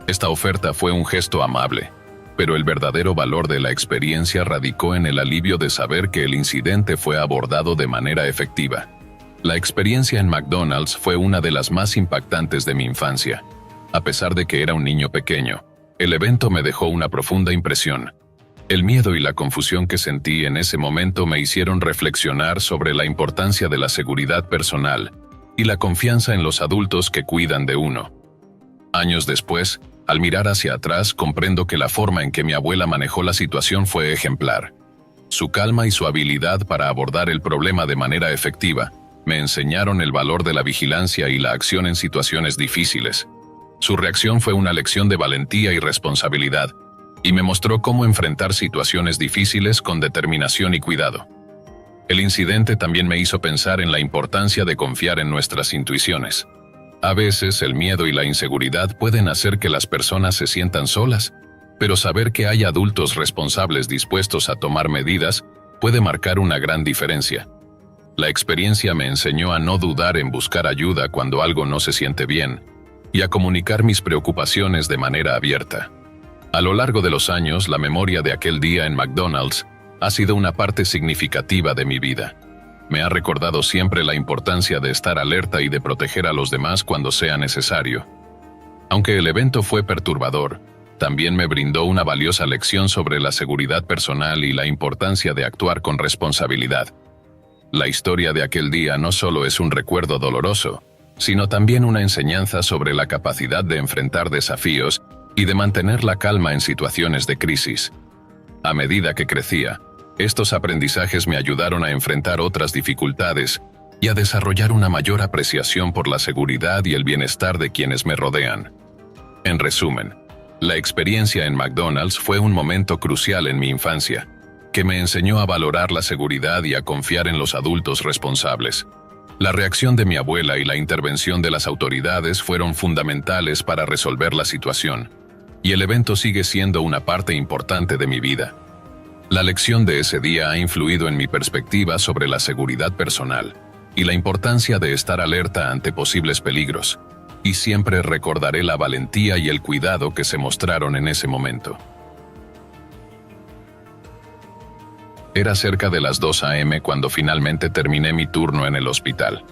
Esta oferta fue un gesto amable, pero el verdadero valor de la experiencia radicó en el alivio de saber que el incidente fue abordado de manera efectiva. La experiencia en McDonald's fue una de las más impactantes de mi infancia. A pesar de que era un niño pequeño, el evento me dejó una profunda impresión. El miedo y la confusión que sentí en ese momento me hicieron reflexionar sobre la importancia de la seguridad personal y la confianza en los adultos que cuidan de uno. Años después, al mirar hacia atrás, comprendo que la forma en que mi abuela manejó la situación fue ejemplar. Su calma y su habilidad para abordar el problema de manera efectiva me enseñaron el valor de la vigilancia y la acción en situaciones difíciles. Su reacción fue una lección de valentía y responsabilidad, y me mostró cómo enfrentar situaciones difíciles con determinación y cuidado. El incidente también me hizo pensar en la importancia de confiar en nuestras intuiciones. A veces el miedo y la inseguridad pueden hacer que las personas se sientan solas, pero saber que hay adultos responsables dispuestos a tomar medidas puede marcar una gran diferencia. La experiencia me enseñó a no dudar en buscar ayuda cuando algo no se siente bien, y a comunicar mis preocupaciones de manera abierta. A lo largo de los años, la memoria de aquel día en McDonald's ha sido una parte significativa de mi vida. Me ha recordado siempre la importancia de estar alerta y de proteger a los demás cuando sea necesario. Aunque el evento fue perturbador, también me brindó una valiosa lección sobre la seguridad personal y la importancia de actuar con responsabilidad. La historia de aquel día no solo es un recuerdo doloroso, sino también una enseñanza sobre la capacidad de enfrentar desafíos y de mantener la calma en situaciones de crisis. A medida que crecía, estos aprendizajes me ayudaron a enfrentar otras dificultades y a desarrollar una mayor apreciación por la seguridad y el bienestar de quienes me rodean. En resumen, la experiencia en McDonald's fue un momento crucial en mi infancia, que me enseñó a valorar la seguridad y a confiar en los adultos responsables. La reacción de mi abuela y la intervención de las autoridades fueron fundamentales para resolver la situación, y el evento sigue siendo una parte importante de mi vida. La lección de ese día ha influido en mi perspectiva sobre la seguridad personal y la importancia de estar alerta ante posibles peligros, y siempre recordaré la valentía y el cuidado que se mostraron en ese momento. Era cerca de las 2 a.m. cuando finalmente terminé mi turno en el hospital.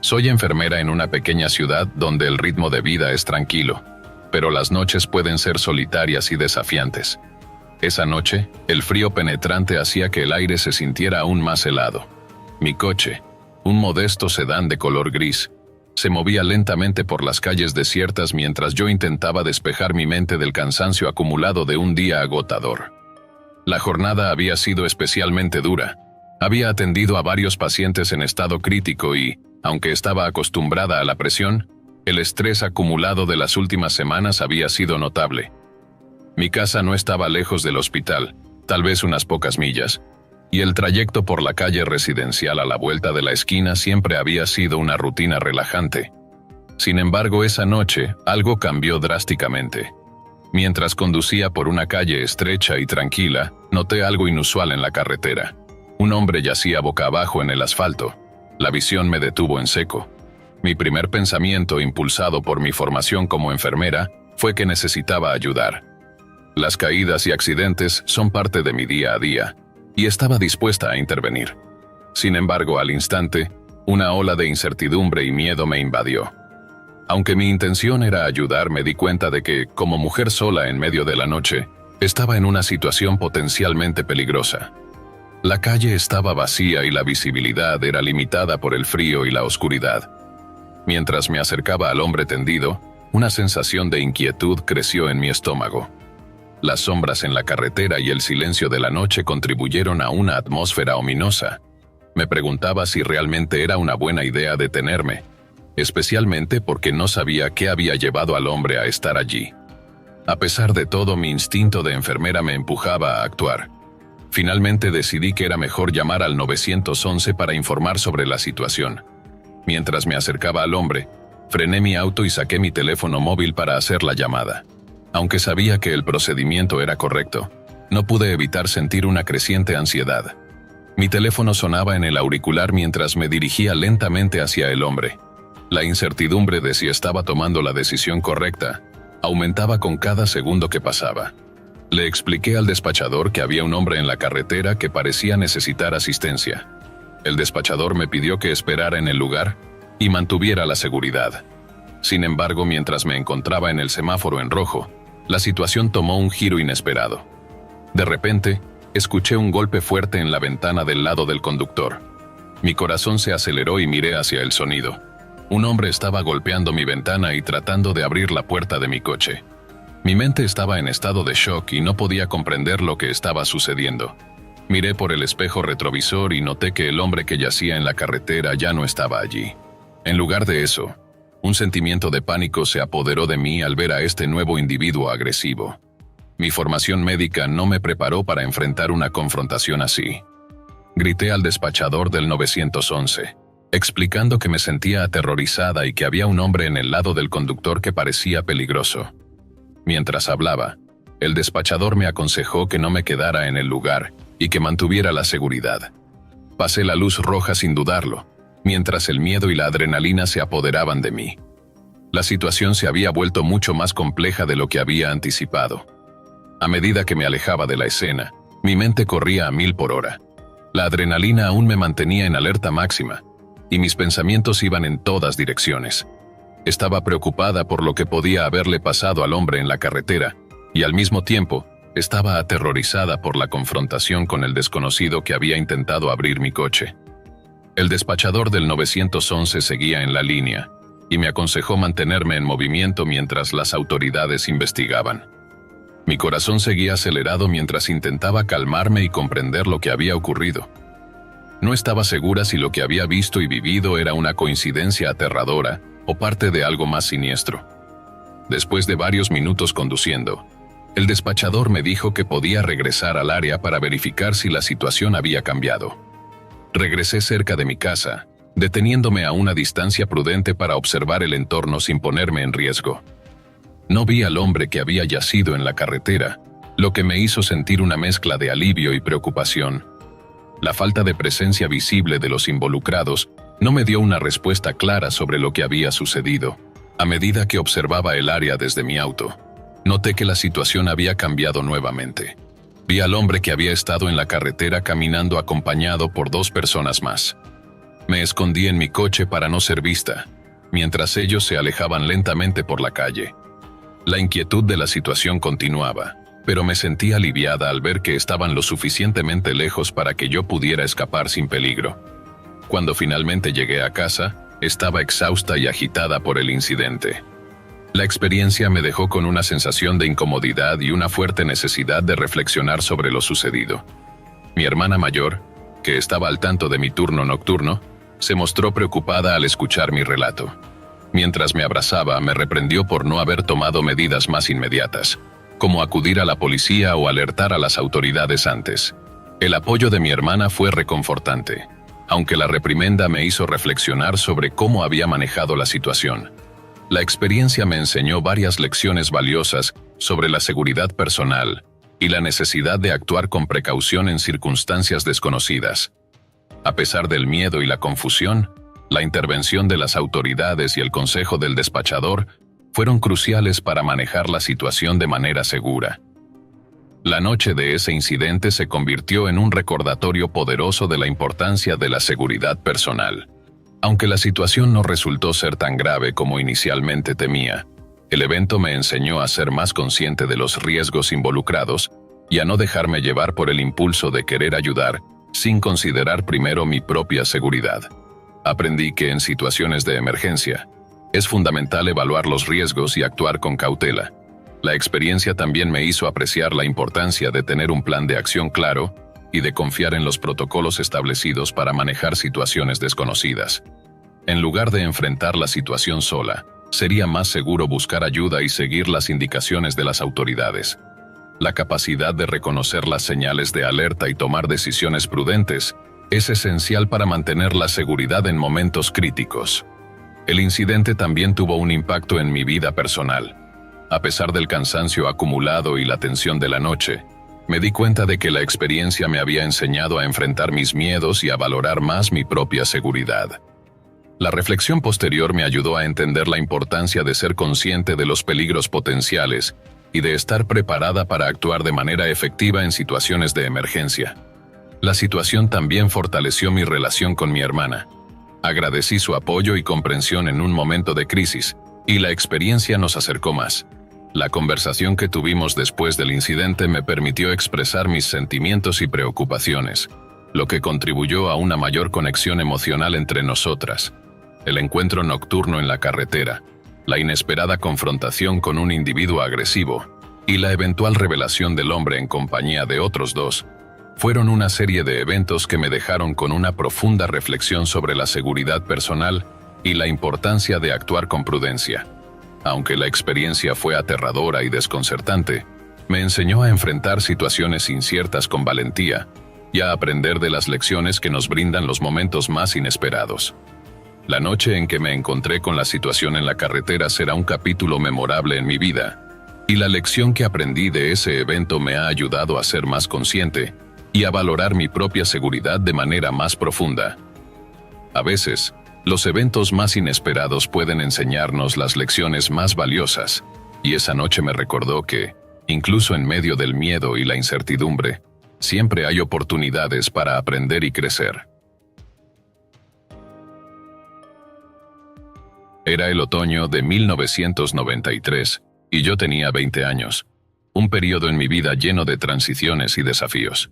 Soy enfermera en una pequeña ciudad donde el ritmo de vida es tranquilo, pero las noches pueden ser solitarias y desafiantes. Esa noche, el frío penetrante hacía que el aire se sintiera aún más helado. Mi coche, un modesto sedán de color gris, se movía lentamente por las calles desiertas mientras yo intentaba despejar mi mente del cansancio acumulado de un día agotador. La jornada había sido especialmente dura. Había atendido a varios pacientes en estado crítico y, aunque estaba acostumbrada a la presión, el estrés acumulado de las últimas semanas había sido notable. Mi casa no estaba lejos del hospital, tal vez unas pocas millas, y el trayecto por la calle residencial a la vuelta de la esquina siempre había sido una rutina relajante. Sin embargo, esa noche, algo cambió drásticamente. Mientras conducía por una calle estrecha y tranquila, noté algo inusual en la carretera. Un hombre yacía boca abajo en el asfalto. La visión me detuvo en seco. Mi primer pensamiento, impulsado por mi formación como enfermera, fue que necesitaba ayudar. Las caídas y accidentes son parte de mi día a día, y estaba dispuesta a intervenir. Sin embargo, al instante, una ola de incertidumbre y miedo me invadió. Aunque mi intención era ayudar, me di cuenta de que, como mujer sola en medio de la noche, estaba en una situación potencialmente peligrosa. La calle estaba vacía y la visibilidad era limitada por el frío y la oscuridad. Mientras me acercaba al hombre tendido, una sensación de inquietud creció en mi estómago. Las sombras en la carretera y el silencio de la noche contribuyeron a una atmósfera ominosa. Me preguntaba si realmente era una buena idea detenerme, especialmente porque no sabía qué había llevado al hombre a estar allí. A pesar de todo, mi instinto de enfermera me empujaba a actuar. Finalmente decidí que era mejor llamar al 911 para informar sobre la situación. Mientras me acercaba al hombre, frené mi auto y saqué mi teléfono móvil para hacer la llamada. Aunque sabía que el procedimiento era correcto, no pude evitar sentir una creciente ansiedad. Mi teléfono sonaba en el auricular mientras me dirigía lentamente hacia el hombre. La incertidumbre de si estaba tomando la decisión correcta aumentaba con cada segundo que pasaba. Le expliqué al despachador que había un hombre en la carretera que parecía necesitar asistencia. El despachador me pidió que esperara en el lugar y mantuviera la seguridad. Sin embargo, mientras me encontraba en el semáforo en rojo, la situación tomó un giro inesperado. De repente, escuché un golpe fuerte en la ventana del lado del conductor. Mi corazón se aceleró y miré hacia el sonido. Un hombre estaba golpeando mi ventana y tratando de abrir la puerta de mi coche. Mi mente estaba en estado de shock y no podía comprender lo que estaba sucediendo. Miré por el espejo retrovisor y noté que el hombre que yacía en la carretera ya no estaba allí. En lugar de eso, un sentimiento de pánico se apoderó de mí al ver a este nuevo individuo agresivo. Mi formación médica no me preparó para enfrentar una confrontación así. Grité al despachador del 911, explicando que me sentía aterrorizada y que había un hombre en el lado del conductor que parecía peligroso. Mientras hablaba, el despachador me aconsejó que no me quedara en el lugar y que mantuviera la seguridad. Pasé la luz roja sin dudarlo, mientras el miedo y la adrenalina se apoderaban de mí. La situación se había vuelto mucho más compleja de lo que había anticipado. A medida que me alejaba de la escena, mi mente corría a 1000 por hora. La adrenalina aún me mantenía en alerta máxima, y mis pensamientos iban en todas direcciones. Estaba preocupada por lo que podía haberle pasado al hombre en la carretera, y al mismo tiempo, estaba aterrorizada por la confrontación con el desconocido que había intentado abrir mi coche. El despachador del 911 seguía en la línea, y me aconsejó mantenerme en movimiento mientras las autoridades investigaban. Mi corazón seguía acelerado mientras intentaba calmarme y comprender lo que había ocurrido. No estaba segura si lo que había visto y vivido era una coincidencia aterradora o parte de algo más siniestro. Después de varios minutos conduciendo, el despachador me dijo que podía regresar al área para verificar si la situación había cambiado. Regresé cerca de mi casa, deteniéndome a una distancia prudente para observar el entorno sin ponerme en riesgo. No vi al hombre que había yacido en la carretera, lo que me hizo sentir una mezcla de alivio y preocupación. La falta de presencia visible de los involucrados no me dio una respuesta clara sobre lo que había sucedido. A medida que observaba el área desde mi auto, noté que la situación había cambiado nuevamente. Vi al hombre que había estado en la carretera caminando acompañado por 2 personas más. Me escondí en mi coche para no ser vista, mientras ellos se alejaban lentamente por la calle. La inquietud de la situación continuaba, pero me sentí aliviada al ver que estaban lo suficientemente lejos para que yo pudiera escapar sin peligro. Cuando finalmente llegué a casa, estaba exhausta y agitada por el incidente. La experiencia me dejó con una sensación de incomodidad y una fuerte necesidad de reflexionar sobre lo sucedido. Mi hermana mayor, que estaba al tanto de mi turno nocturno, se mostró preocupada al escuchar mi relato. Mientras me abrazaba, me reprendió por no haber tomado medidas más inmediatas, como acudir a la policía o alertar a las autoridades antes. El apoyo de mi hermana fue reconfortante, aunque la reprimenda me hizo reflexionar sobre cómo había manejado la situación. La experiencia me enseñó varias lecciones valiosas sobre la seguridad personal y la necesidad de actuar con precaución en circunstancias desconocidas. A pesar del miedo y la confusión, la intervención de las autoridades y el consejo del despachador fueron cruciales para manejar la situación de manera segura. La noche de ese incidente se convirtió en un recordatorio poderoso de la importancia de la seguridad personal. Aunque la situación no resultó ser tan grave como inicialmente temía, el evento me enseñó a ser más consciente de los riesgos involucrados y a no dejarme llevar por el impulso de querer ayudar sin considerar primero mi propia seguridad. Aprendí que en situaciones de emergencia, es fundamental evaluar los riesgos y actuar con cautela. La experiencia también me hizo apreciar la importancia de tener un plan de acción claro y de confiar en los protocolos establecidos para manejar situaciones desconocidas. En lugar de enfrentar la situación sola, sería más seguro buscar ayuda y seguir las indicaciones de las autoridades. La capacidad de reconocer las señales de alerta y tomar decisiones prudentes es esencial para mantener la seguridad en momentos críticos. El incidente también tuvo un impacto en mi vida personal. A pesar del cansancio acumulado y la tensión de la noche, me di cuenta de que la experiencia me había enseñado a enfrentar mis miedos y a valorar más mi propia seguridad. La reflexión posterior me ayudó a entender la importancia de ser consciente de los peligros potenciales y de estar preparada para actuar de manera efectiva en situaciones de emergencia. La situación también fortaleció mi relación con mi hermana. Agradecí su apoyo y comprensión en un momento de crisis, y la experiencia nos acercó más. La conversación que tuvimos después del incidente me permitió expresar mis sentimientos y preocupaciones, lo que contribuyó a una mayor conexión emocional entre nosotras. El encuentro nocturno en la carretera, la inesperada confrontación con un individuo agresivo y la eventual revelación del hombre en compañía de otros 2, fueron una serie de eventos que me dejaron con una profunda reflexión sobre la seguridad personal y la importancia de actuar con prudencia. Aunque la experiencia fue aterradora y desconcertante, me enseñó a enfrentar situaciones inciertas con valentía y a aprender de las lecciones que nos brindan los momentos más inesperados. La noche en que me encontré con la situación en la carretera será un capítulo memorable en mi vida, y la lección que aprendí de ese evento me ha ayudado a ser más consciente y a valorar mi propia seguridad de manera más profunda. A veces, los eventos más inesperados pueden enseñarnos las lecciones más valiosas, y esa noche me recordó que, incluso en medio del miedo y la incertidumbre, siempre hay oportunidades para aprender y crecer. Era el otoño de 1993, y yo tenía 20 años, un periodo en mi vida lleno de transiciones y desafíos.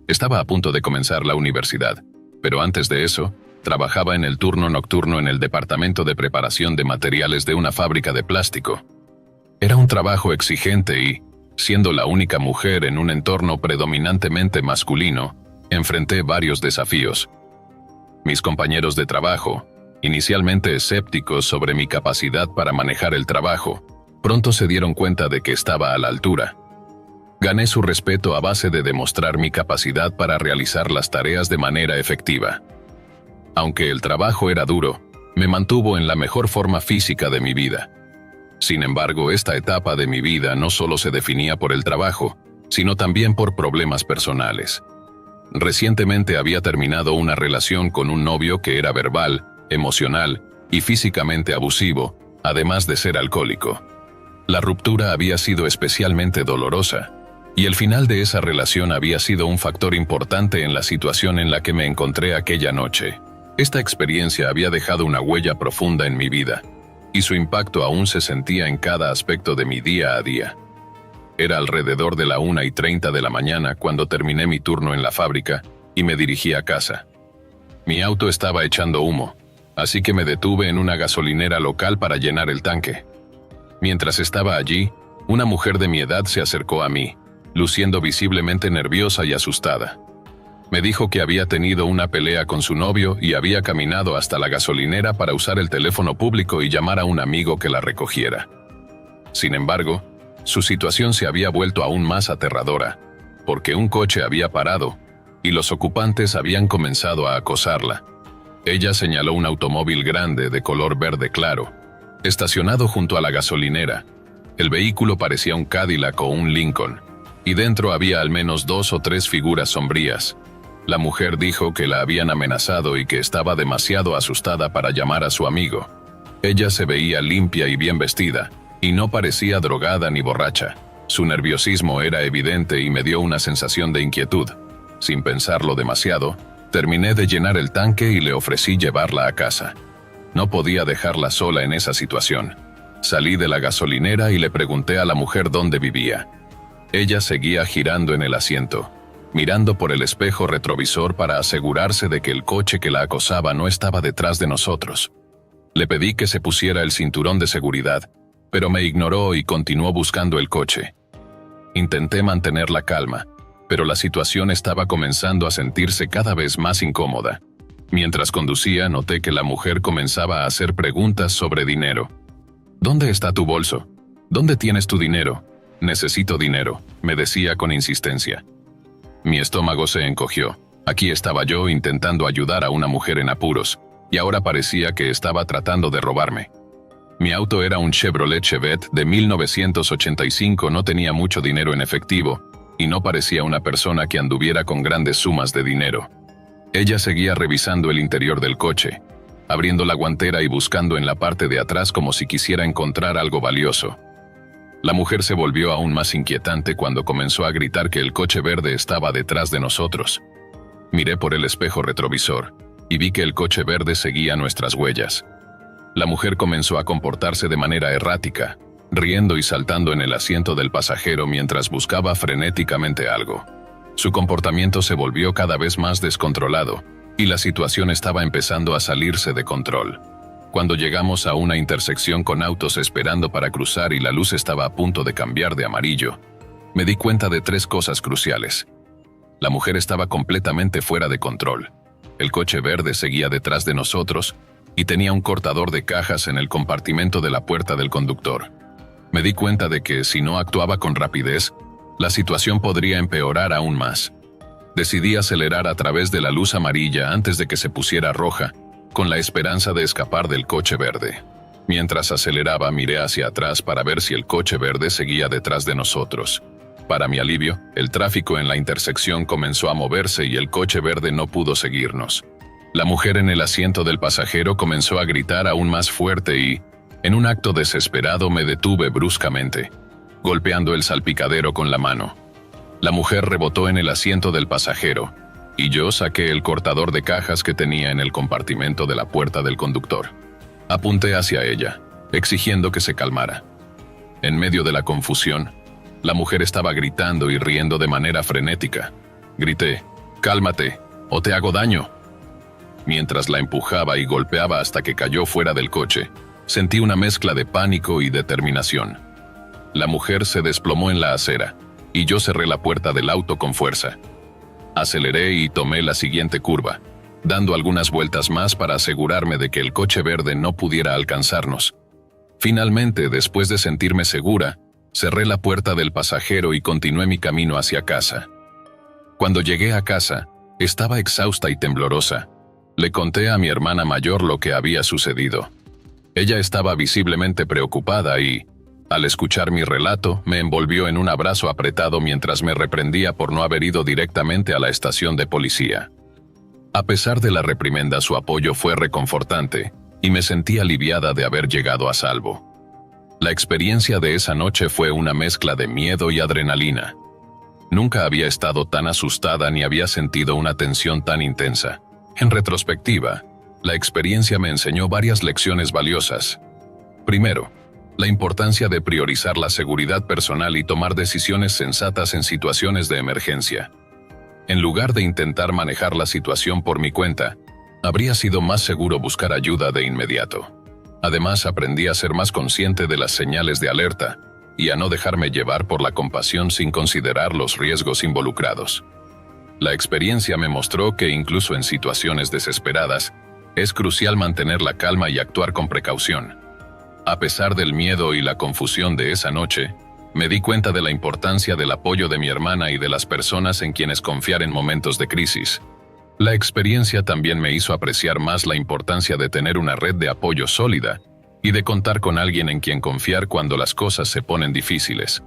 Estaba a punto de comenzar la universidad, pero antes de eso, trabajaba en el turno nocturno en el departamento de preparación de materiales de una fábrica de plástico. Era un trabajo exigente y, siendo la única mujer en un entorno predominantemente masculino, enfrenté varios desafíos. Mis compañeros de trabajo, inicialmente escépticos sobre mi capacidad para manejar el trabajo, pronto se dieron cuenta de que estaba a la altura. Gané su respeto a base de demostrar mi capacidad para realizar las tareas de manera efectiva. Aunque el trabajo era duro, me mantuvo en la mejor forma física de mi vida. Sin embargo, esta etapa de mi vida no solo se definía por el trabajo, sino también por problemas personales. Recientemente había terminado una relación con un novio que era verbal, emocional y físicamente abusivo, además de ser alcohólico. La ruptura había sido especialmente dolorosa, Y el final de esa relación había sido un factor importante en la situación en la que me encontré aquella noche. Esta experiencia había dejado una huella profunda en mi vida, y su impacto aún se sentía en cada aspecto de mi día a día. Era alrededor de la 1:30 de la mañana cuando terminé mi turno en la fábrica y me dirigí a casa. Mi auto estaba echando humo, así que me detuve en una gasolinera local para llenar el tanque. Mientras estaba allí, una mujer de mi edad se acercó a mí, luciendo visiblemente nerviosa y asustada. Me dijo que había tenido una pelea con su novio y había caminado hasta la gasolinera para usar el teléfono público y llamar a un amigo que la recogiera. Sin embargo, su situación se había vuelto aún más aterradora, porque un coche había parado y los ocupantes habían comenzado a acosarla. Ella señaló un automóvil grande de color verde claro, estacionado junto a la gasolinera. El vehículo parecía un Cadillac o un Lincoln, y dentro había al menos 2 o 3 figuras sombrías. La mujer dijo que la habían amenazado y que estaba demasiado asustada para llamar a su amigo. Ella se veía limpia y bien vestida, y no parecía drogada ni borracha. Su nerviosismo era evidente y me dio una sensación de inquietud. Sin pensarlo demasiado, terminé de llenar el tanque y le ofrecí llevarla a casa. No podía dejarla sola en esa situación. Salí de la gasolinera y le pregunté a la mujer dónde vivía. Ella seguía girando en el asiento, mirando por el espejo retrovisor para asegurarse de que el coche que la acosaba no estaba detrás de nosotros. Le pedí que se pusiera el cinturón de seguridad, pero me ignoró y continuó buscando el coche. Intenté mantener la calma, pero la situación estaba comenzando a sentirse cada vez más incómoda. Mientras conducía, noté que la mujer comenzaba a hacer preguntas sobre dinero. ¿Dónde está tu bolso? ¿Dónde tienes tu dinero? Necesito dinero, me decía con insistencia. Mi estómago se encogió. Aquí estaba yo intentando ayudar a una mujer en apuros, y ahora parecía que estaba tratando de robarme. Mi auto era un Chevrolet Chevette de 1985, no tenía mucho dinero en efectivo, y no parecía una persona que anduviera con grandes sumas de dinero. Ella seguía revisando el interior del coche, abriendo la guantera y buscando en la parte de atrás como si quisiera encontrar algo valioso. La mujer se volvió aún más inquietante cuando comenzó a gritar que el coche verde estaba detrás de nosotros. Miré por el espejo retrovisor y vi que el coche verde seguía nuestras huellas. La mujer comenzó a comportarse de manera errática, riendo y saltando en el asiento del pasajero mientras buscaba frenéticamente algo. Su comportamiento se volvió cada vez más descontrolado y la situación estaba empezando a salirse de control. Cuando llegamos a una intersección con autos esperando para cruzar y la luz estaba a punto de cambiar de amarillo, me di cuenta de 3 cosas cruciales. La mujer estaba completamente fuera de control. El coche verde seguía detrás de nosotros y tenía un cortador de cajas en el compartimento de la puerta del conductor. Me di cuenta de que si no actuaba con rapidez, la situación podría empeorar aún más. Decidí acelerar a través de la luz amarilla antes de que se pusiera roja, con la esperanza de escapar del coche verde. Mientras aceleraba, miré hacia atrás para ver si el coche verde seguía detrás de nosotros. Para mi alivio, el tráfico en la intersección comenzó a moverse y el coche verde no pudo seguirnos. La mujer en el asiento del pasajero comenzó a gritar aún más fuerte y, en un acto desesperado, me detuve bruscamente, golpeando el salpicadero con la mano. La mujer rebotó en el asiento del pasajero, y yo saqué el cortador de cajas que tenía en el compartimento de la puerta del conductor. Apunté hacia ella, exigiendo que se calmara. En medio de la confusión, la mujer estaba gritando y riendo de manera frenética. Grité, «Cálmate, o te hago daño». Mientras la empujaba y golpeaba hasta que cayó fuera del coche, sentí una mezcla de pánico y determinación. La mujer se desplomó en la acera, y yo cerré la puerta del auto con fuerza. Aceleré y tomé la siguiente curva, dando algunas vueltas más para asegurarme de que el coche verde no pudiera alcanzarnos. Finalmente, después de sentirme segura, cerré la puerta del pasajero y continué mi camino hacia casa. Cuando llegué a casa, estaba exhausta y temblorosa. Le conté a mi hermana mayor lo que había sucedido. Ella estaba visiblemente preocupada y, al escuchar mi relato, me envolvió en un abrazo apretado mientras me reprendía por no haber ido directamente a la estación de policía. A pesar de la reprimenda, su apoyo fue reconfortante, y me sentí aliviada de haber llegado a salvo. La experiencia de esa noche fue una mezcla de miedo y adrenalina. Nunca había estado tan asustada ni había sentido una tensión tan intensa. En retrospectiva, la experiencia me enseñó varias lecciones valiosas. Primero, la importancia de priorizar la seguridad personal y tomar decisiones sensatas en situaciones de emergencia. En lugar de intentar manejar la situación por mi cuenta, habría sido más seguro buscar ayuda de inmediato. Además, aprendí a ser más consciente de las señales de alerta y a no dejarme llevar por la compasión sin considerar los riesgos involucrados. La experiencia me mostró que incluso en situaciones desesperadas, es crucial mantener la calma y actuar con precaución. A pesar del miedo y la confusión de esa noche, me di cuenta de la importancia del apoyo de mi hermana y de las personas en quienes confiar en momentos de crisis. La experiencia también me hizo apreciar más la importancia de tener una red de apoyo sólida y de contar con alguien en quien confiar cuando las cosas se ponen difíciles.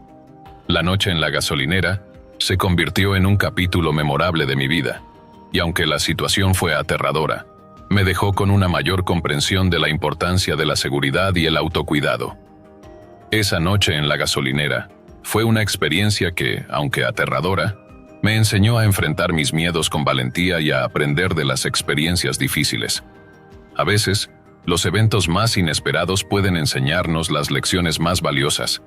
La noche en la gasolinera se convirtió en un capítulo memorable de mi vida, y aunque la situación fue aterradora, me dejó con una mayor comprensión de la importancia de la seguridad y el autocuidado. Esa noche en la gasolinera fue una experiencia que, aunque aterradora, me enseñó a enfrentar mis miedos con valentía y a aprender de las experiencias difíciles. A veces, los eventos más inesperados pueden enseñarnos las lecciones más valiosas.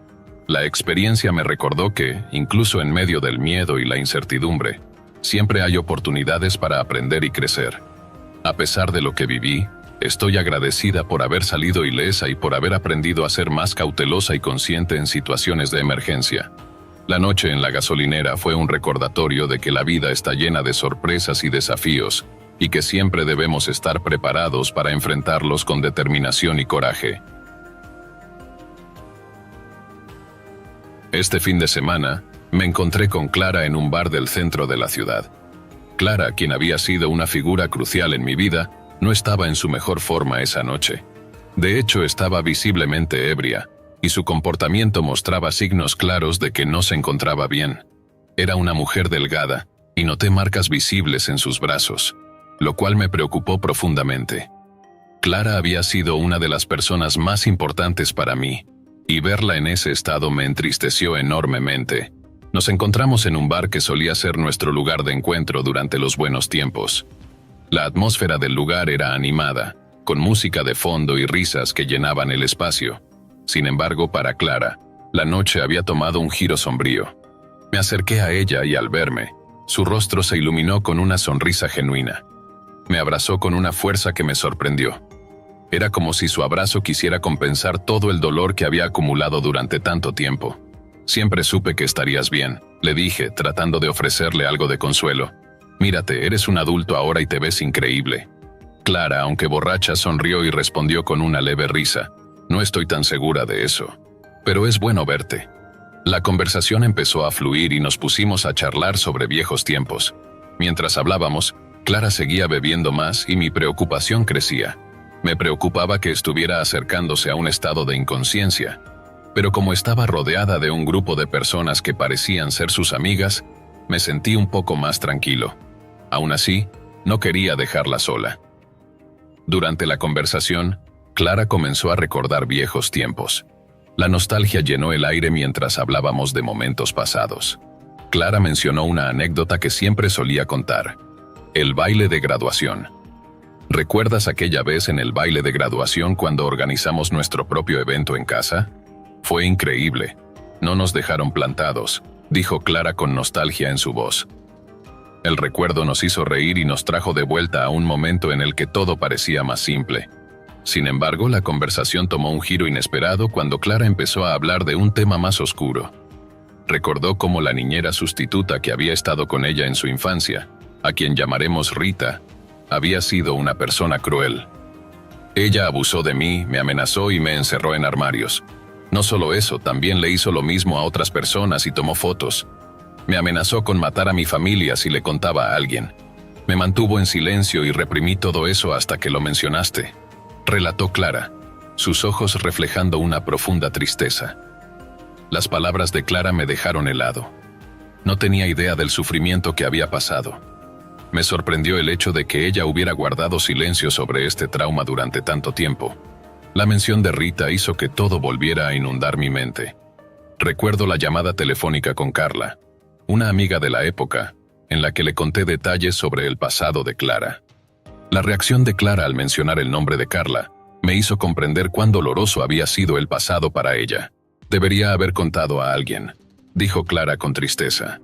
La experiencia me recordó que, incluso en medio del miedo y la incertidumbre, siempre hay oportunidades para aprender y crecer. A pesar de lo que viví, estoy agradecida por haber salido ilesa y por haber aprendido a ser más cautelosa y consciente en situaciones de emergencia. La noche en la gasolinera fue un recordatorio de que la vida está llena de sorpresas y desafíos, y que siempre debemos estar preparados para enfrentarlos con determinación y coraje. Este fin de semana, me encontré con Clara en un bar del centro de la ciudad. Clara, quien había sido una figura crucial en mi vida, no estaba en su mejor forma esa noche. De hecho, estaba visiblemente ebria, y su comportamiento mostraba signos claros de que no se encontraba bien. Era una mujer delgada, y noté marcas visibles en sus brazos, lo cual me preocupó profundamente. Clara había sido una de las personas más importantes para mí, y verla en ese estado me entristeció enormemente. Nos encontramos en un bar que solía ser nuestro lugar de encuentro durante los buenos tiempos. La atmósfera del lugar era animada, con música de fondo y risas que llenaban el espacio. Sin embargo, para Clara, la noche había tomado un giro sombrío. Me acerqué a ella y al verme, su rostro se iluminó con una sonrisa genuina. Me abrazó con una fuerza que me sorprendió. Era como si su abrazo quisiera compensar todo el dolor que había acumulado durante tanto tiempo. Siempre supe que estarías bien, le dije, tratando de ofrecerle algo de consuelo. Mírate, eres un adulto ahora y te ves increíble. Clara, aunque borracha, sonrió y respondió con una leve risa. No estoy tan segura de eso, pero es bueno verte. La conversación empezó a fluir y nos pusimos a charlar sobre viejos tiempos. Mientras hablábamos, Clara seguía bebiendo más y mi preocupación crecía. Me preocupaba que estuviera acercándose a un estado de inconsciencia, pero como estaba rodeada de un grupo de personas que parecían ser sus amigas, me sentí un poco más tranquilo. Aún así, no quería dejarla sola. Durante la conversación, Clara comenzó a recordar viejos tiempos. La nostalgia llenó el aire mientras hablábamos de momentos pasados. Clara mencionó una anécdota que siempre solía contar: el baile de graduación. ¿Recuerdas aquella vez en el baile de graduación cuando organizamos nuestro propio evento en casa? Fue increíble. No nos dejaron plantados, dijo Clara con nostalgia en su voz. El recuerdo nos hizo reír y nos trajo de vuelta a un momento en el que todo parecía más simple. Sin embargo, la conversación tomó un giro inesperado cuando Clara empezó a hablar de un tema más oscuro. Recordó cómo la niñera sustituta que había estado con ella en su infancia, a quien llamaremos Rita, había sido una persona cruel. Ella abusó de mí, me amenazó y me encerró en armarios. No solo eso, también le hizo lo mismo a otras personas y tomó fotos. Me amenazó con matar a mi familia si le contaba a alguien. Me mantuvo en silencio y reprimí todo eso hasta que lo mencionaste, relató Clara, sus ojos reflejando una profunda tristeza. Las palabras de Clara me dejaron helado. No tenía idea del sufrimiento que había pasado. Me sorprendió el hecho de que ella hubiera guardado silencio sobre este trauma durante tanto tiempo. La mención de Rita hizo que todo volviera a inundar mi mente. Recuerdo la llamada telefónica con Carla, una amiga de la época, en la que le conté detalles sobre el pasado de Clara. La reacción de Clara al mencionar el nombre de Carla me hizo comprender cuán doloroso había sido el pasado para ella. Debería haber contado a alguien, dijo Clara con tristeza.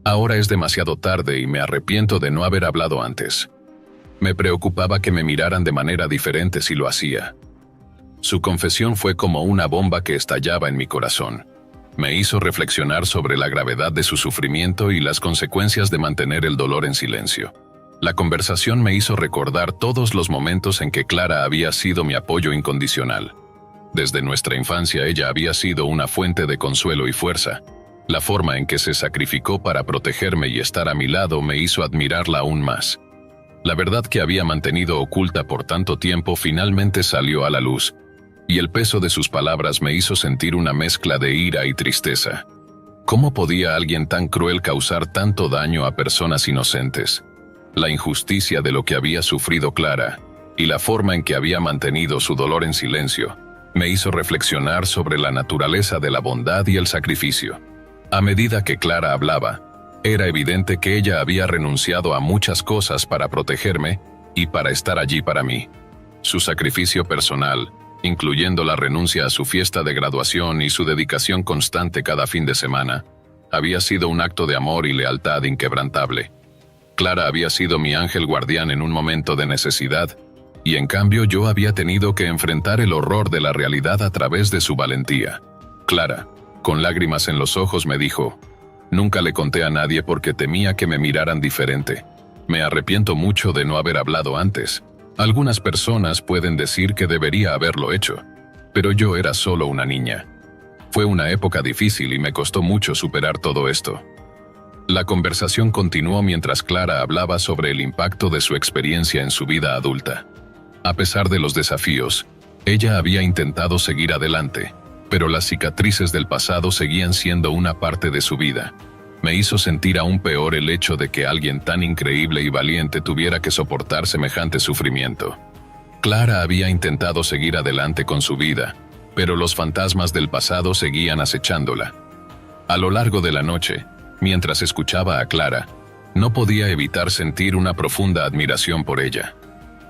Ahora es demasiado tarde y me arrepiento de no haber hablado antes. Me preocupaba que me miraran de manera diferente si lo hacía. Su confesión fue como una bomba que estallaba en mi corazón. Me hizo reflexionar sobre la gravedad de su sufrimiento y las consecuencias de mantener el dolor en silencio. La conversación me hizo recordar todos los momentos en que Clara había sido mi apoyo incondicional. Desde nuestra infancia ella había sido una fuente de consuelo y fuerza. La forma en que se sacrificó para protegerme y estar a mi lado me hizo admirarla aún más. La verdad que había mantenido oculta por tanto tiempo finalmente salió a la luz, y el peso de sus palabras me hizo sentir una mezcla de ira y tristeza. ¿Cómo podía alguien tan cruel causar tanto daño a personas inocentes? La injusticia de lo que había sufrido Clara, y la forma en que había mantenido su dolor en silencio, me hizo reflexionar sobre la naturaleza de la bondad y el sacrificio. A medida que Clara hablaba, era evidente que ella había renunciado a muchas cosas para protegerme y para estar allí para mí. Su sacrificio personal, incluyendo la renuncia a su fiesta de graduación y su dedicación constante cada fin de semana, había sido un acto de amor y lealtad inquebrantable. Clara había sido mi ángel guardián en un momento de necesidad, y en cambio yo había tenido que enfrentar el horror de la realidad a través de su valentía. Clara, con lágrimas en los ojos, me dijo: «Nunca le conté a nadie porque temía que me miraran diferente. Me arrepiento mucho de no haber hablado antes. Algunas personas pueden decir que debería haberlo hecho, pero yo era solo una niña. Fue una época difícil y me costó mucho superar todo esto». La conversación continuó mientras Clara hablaba sobre el impacto de su experiencia en su vida adulta. A pesar de los desafíos, ella había intentado seguir adelante, pero las cicatrices del pasado seguían siendo una parte de su vida. Me hizo sentir aún peor el hecho de que alguien tan increíble y valiente tuviera que soportar semejante sufrimiento. Clara había intentado seguir adelante con su vida, pero los fantasmas del pasado seguían acechándola. A lo largo de la noche, mientras escuchaba a Clara, no podía evitar sentir una profunda admiración por ella.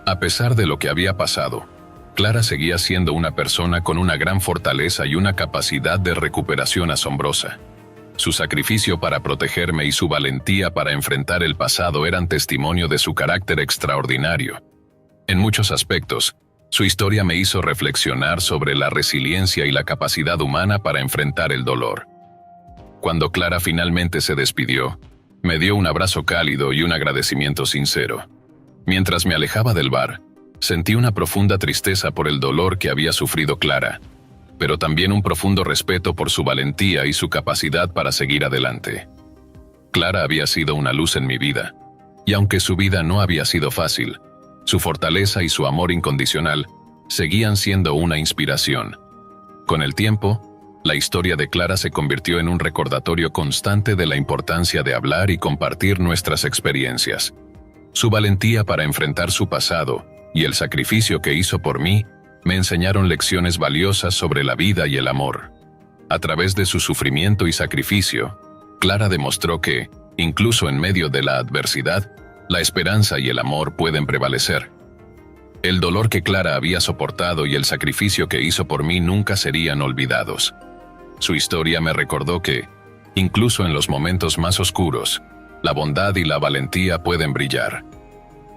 A pesar de lo que había pasado, Clara seguía siendo una persona con una gran fortaleza y una capacidad de recuperación asombrosa. Su sacrificio para protegerme y su valentía para enfrentar el pasado eran testimonio de su carácter extraordinario. En muchos aspectos, su historia me hizo reflexionar sobre la resiliencia y la capacidad humana para enfrentar el dolor. Cuando Clara finalmente se despidió, me dio un abrazo cálido y un agradecimiento sincero. Mientras me alejaba del bar, sentí una profunda tristeza por el dolor que había sufrido Clara, pero también un profundo respeto por su valentía y su capacidad para seguir adelante. Clara había sido una luz en mi vida, y aunque su vida no había sido fácil, su fortaleza y su amor incondicional seguían siendo una inspiración. Con el tiempo, la historia de Clara se convirtió en un recordatorio constante de la importancia de hablar y compartir nuestras experiencias. Su valentía para enfrentar su pasado y el sacrificio que hizo por mí me enseñaron lecciones valiosas sobre la vida y el amor. A través de su sufrimiento y sacrificio, Clara demostró que, incluso en medio de la adversidad, la esperanza y el amor pueden prevalecer. El dolor que Clara había soportado y el sacrificio que hizo por mí nunca serían olvidados. Su historia me recordó que, incluso en los momentos más oscuros, la bondad y la valentía pueden brillar.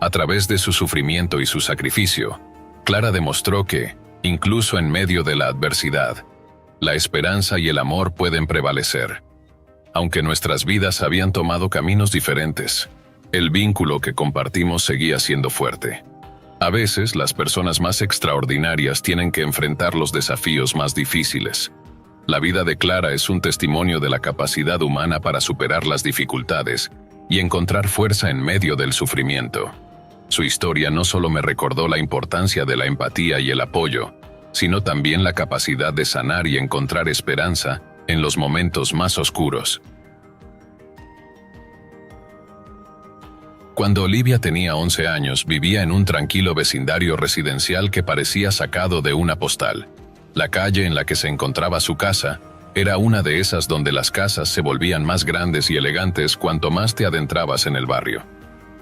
A través de su sufrimiento y su sacrificio, Clara demostró que, incluso en medio de la adversidad, la esperanza y el amor pueden prevalecer. Aunque nuestras vidas habían tomado caminos diferentes, el vínculo que compartimos seguía siendo fuerte. A veces, las personas más extraordinarias tienen que enfrentar los desafíos más difíciles. La vida de Clara es un testimonio de la capacidad humana para superar las dificultades y encontrar fuerza en medio del sufrimiento. Su historia no solo me recordó la importancia de la empatía y el apoyo, sino también la capacidad de sanar y encontrar esperanza en los momentos más oscuros. Cuando Olivia tenía 11 años, vivía en un tranquilo vecindario residencial que parecía sacado de una postal. La calle en la que se encontraba su casa Era una de esas donde las casas se volvían más grandes y elegantes cuanto más te adentrabas en el barrio.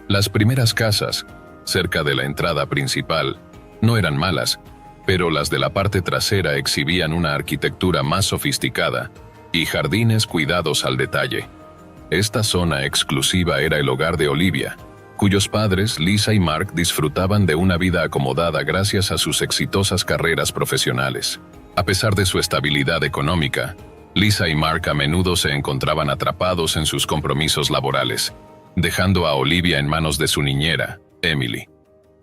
Las primeras casas, cerca de la entrada principal, no eran malas, pero las de la parte trasera exhibían una arquitectura más sofisticada y jardines cuidados al detalle. Esta zona exclusiva era el hogar de Olivia, cuyos padres, Lisa y Mark, disfrutaban de una vida acomodada gracias a sus exitosas carreras profesionales. A pesar de su estabilidad económica, Lisa y Mark a menudo se encontraban atrapados en sus compromisos laborales, dejando a Olivia en manos de su niñera, Emily.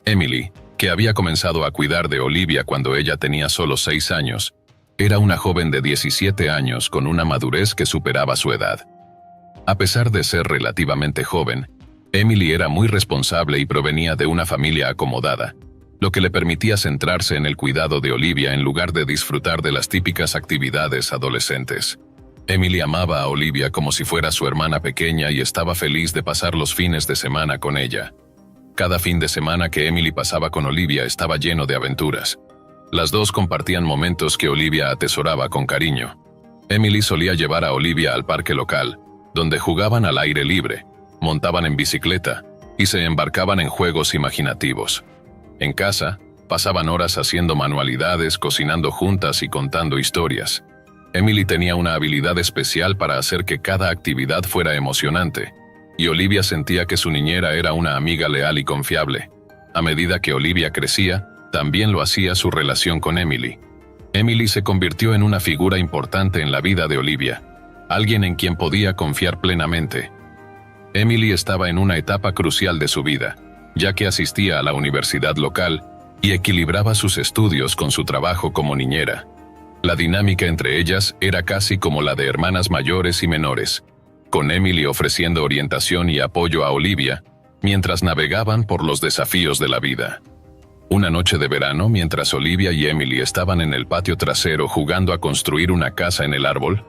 Emily, que había comenzado a cuidar de Olivia cuando ella tenía solo 6 años, era una joven de 17 años con una madurez que superaba su edad. A pesar de ser relativamente joven, Emily era muy responsable y provenía de una familia acomodada, lo que le permitía centrarse en el cuidado de Olivia en lugar de disfrutar de las típicas actividades adolescentes. Emily amaba a Olivia como si fuera su hermana pequeña y estaba feliz de pasar los fines de semana con ella. Cada fin de semana que Emily pasaba con Olivia estaba lleno de aventuras. Las dos compartían momentos que Olivia atesoraba con cariño. Emily solía llevar a Olivia al parque local, donde jugaban al aire libre, montaban en bicicleta y se embarcaban en juegos imaginativos. En casa, pasaban horas haciendo manualidades, cocinando juntas y contando historias. Emily tenía una habilidad especial para hacer que cada actividad fuera emocionante, y Olivia sentía que su niñera era una amiga leal y confiable. A medida que Olivia crecía, también lo hacía su relación con Emily. Emily se convirtió en una figura importante en la vida de Olivia, alguien en quien podía confiar plenamente. Emily estaba en una etapa crucial de su vida, ya que asistía a la universidad local y equilibraba sus estudios con su trabajo como niñera. La dinámica entre ellas era casi como la de hermanas mayores y menores, con Emily ofreciendo orientación y apoyo a Olivia mientras navegaban por los desafíos de la vida. Una noche de verano, mientras Olivia y Emily estaban en el patio trasero jugando a construir una casa en el árbol,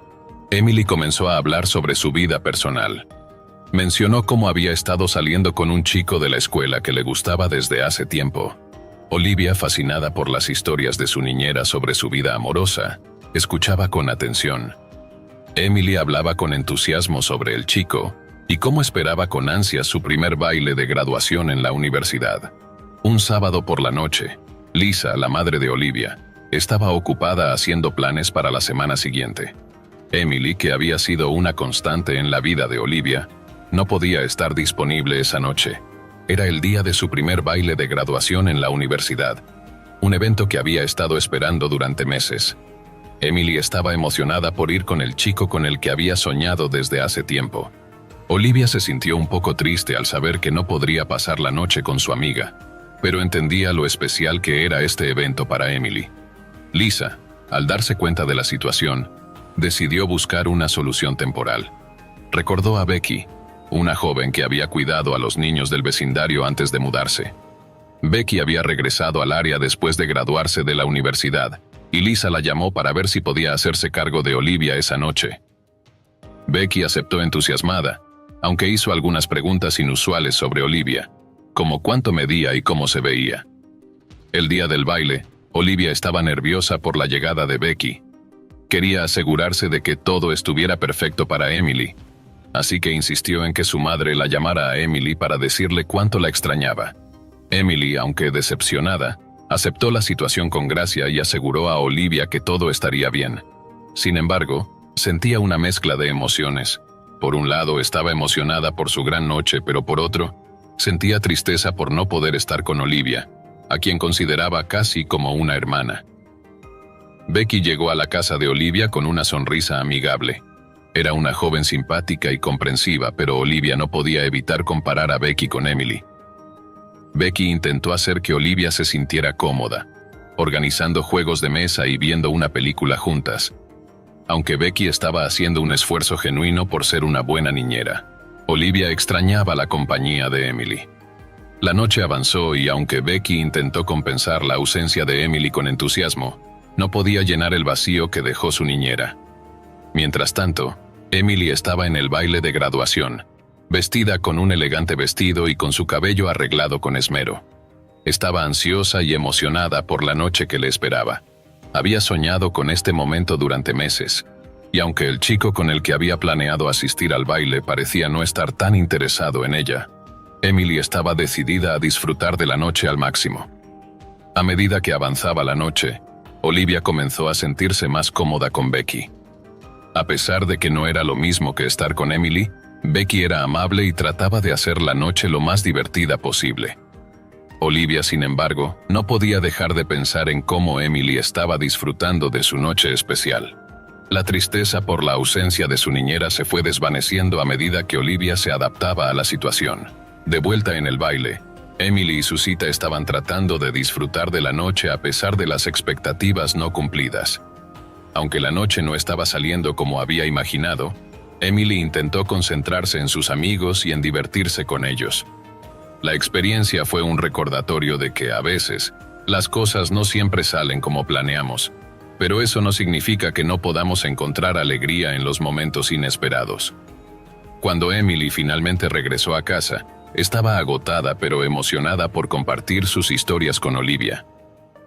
Emily comenzó a hablar sobre su vida personal. Mencionó cómo había estado saliendo con un chico de la escuela que le gustaba desde hace tiempo. Olivia, fascinada por las historias de su niñera sobre su vida amorosa, escuchaba con atención. Emily hablaba con entusiasmo sobre el chico y cómo esperaba con ansias su primer baile de graduación en la universidad. Un sábado por la noche, Lisa, la madre de Olivia, estaba ocupada haciendo planes para la semana siguiente. Emily, que había sido una constante en la vida de Olivia, no podía estar disponible esa noche. Era el día de su primer baile de graduación en la universidad, un evento que había estado esperando durante meses. Emily estaba emocionada por ir con el chico con el que había soñado desde hace tiempo. Olivia se sintió un poco triste al saber que no podría pasar la noche con su amiga, pero entendía lo especial que era este evento para Emily. Lisa, al darse cuenta de la situación, decidió buscar una solución temporal. Recordó a Becky, una joven que había cuidado a los niños del vecindario antes de mudarse. Becky había regresado al área después de graduarse de la universidad, y Lisa la llamó para ver si podía hacerse cargo de Olivia esa noche. Becky aceptó entusiasmada, aunque hizo algunas preguntas inusuales sobre Olivia, como cuánto medía y cómo se veía. El día del baile, Olivia estaba nerviosa por la llegada de Becky. Quería asegurarse de que todo estuviera perfecto para Emily, así que insistió en que su madre la llamara a Emily para decirle cuánto la extrañaba. Emily, aunque decepcionada, aceptó la situación con gracia y aseguró a Olivia que todo estaría bien. Sin embargo, sentía una mezcla de emociones. Por un lado, estaba emocionada por su gran noche, pero por otro, sentía tristeza por no poder estar con Olivia, a quien consideraba casi como una hermana. Becky llegó a la casa de Olivia con una sonrisa amigable. Era una joven simpática y comprensiva, pero Olivia no podía evitar comparar a Becky con Emily. Becky intentó hacer que Olivia se sintiera cómoda, organizando juegos de mesa y viendo una película juntas. Aunque Becky estaba haciendo un esfuerzo genuino por ser una buena niñera, Olivia extrañaba la compañía de Emily. La noche avanzó y aunque Becky intentó compensar la ausencia de Emily con entusiasmo, no podía llenar el vacío que dejó su niñera. Mientras tanto, Emily estaba en el baile de graduación, vestida con un elegante vestido y con su cabello arreglado con esmero. Estaba ansiosa y emocionada por la noche que le esperaba. Había soñado con este momento durante meses. Y aunque el chico con el que había planeado asistir al baile parecía no estar tan interesado en ella, Emily estaba decidida a disfrutar de la noche al máximo. A medida que avanzaba la noche, Olivia comenzó a sentirse más cómoda con Becky. A pesar de que no era lo mismo que estar con Emily, Becky era amable y trataba de hacer la noche lo más divertida posible. Olivia, sin embargo, no podía dejar de pensar en cómo Emily estaba disfrutando de su noche especial. La tristeza por la ausencia de su niñera se fue desvaneciendo a medida que Olivia se adaptaba a la situación. De vuelta en el baile, Emily y su cita estaban tratando de disfrutar de la noche a pesar de las expectativas no cumplidas. Aunque la noche no estaba saliendo como había imaginado, Emily intentó concentrarse en sus amigos y en divertirse con ellos. La experiencia fue un recordatorio de que, a veces, las cosas no siempre salen como planeamos, pero eso no significa que no podamos encontrar alegría en los momentos inesperados. Cuando Emily finalmente regresó a casa, estaba agotada pero emocionada por compartir sus historias con Olivia.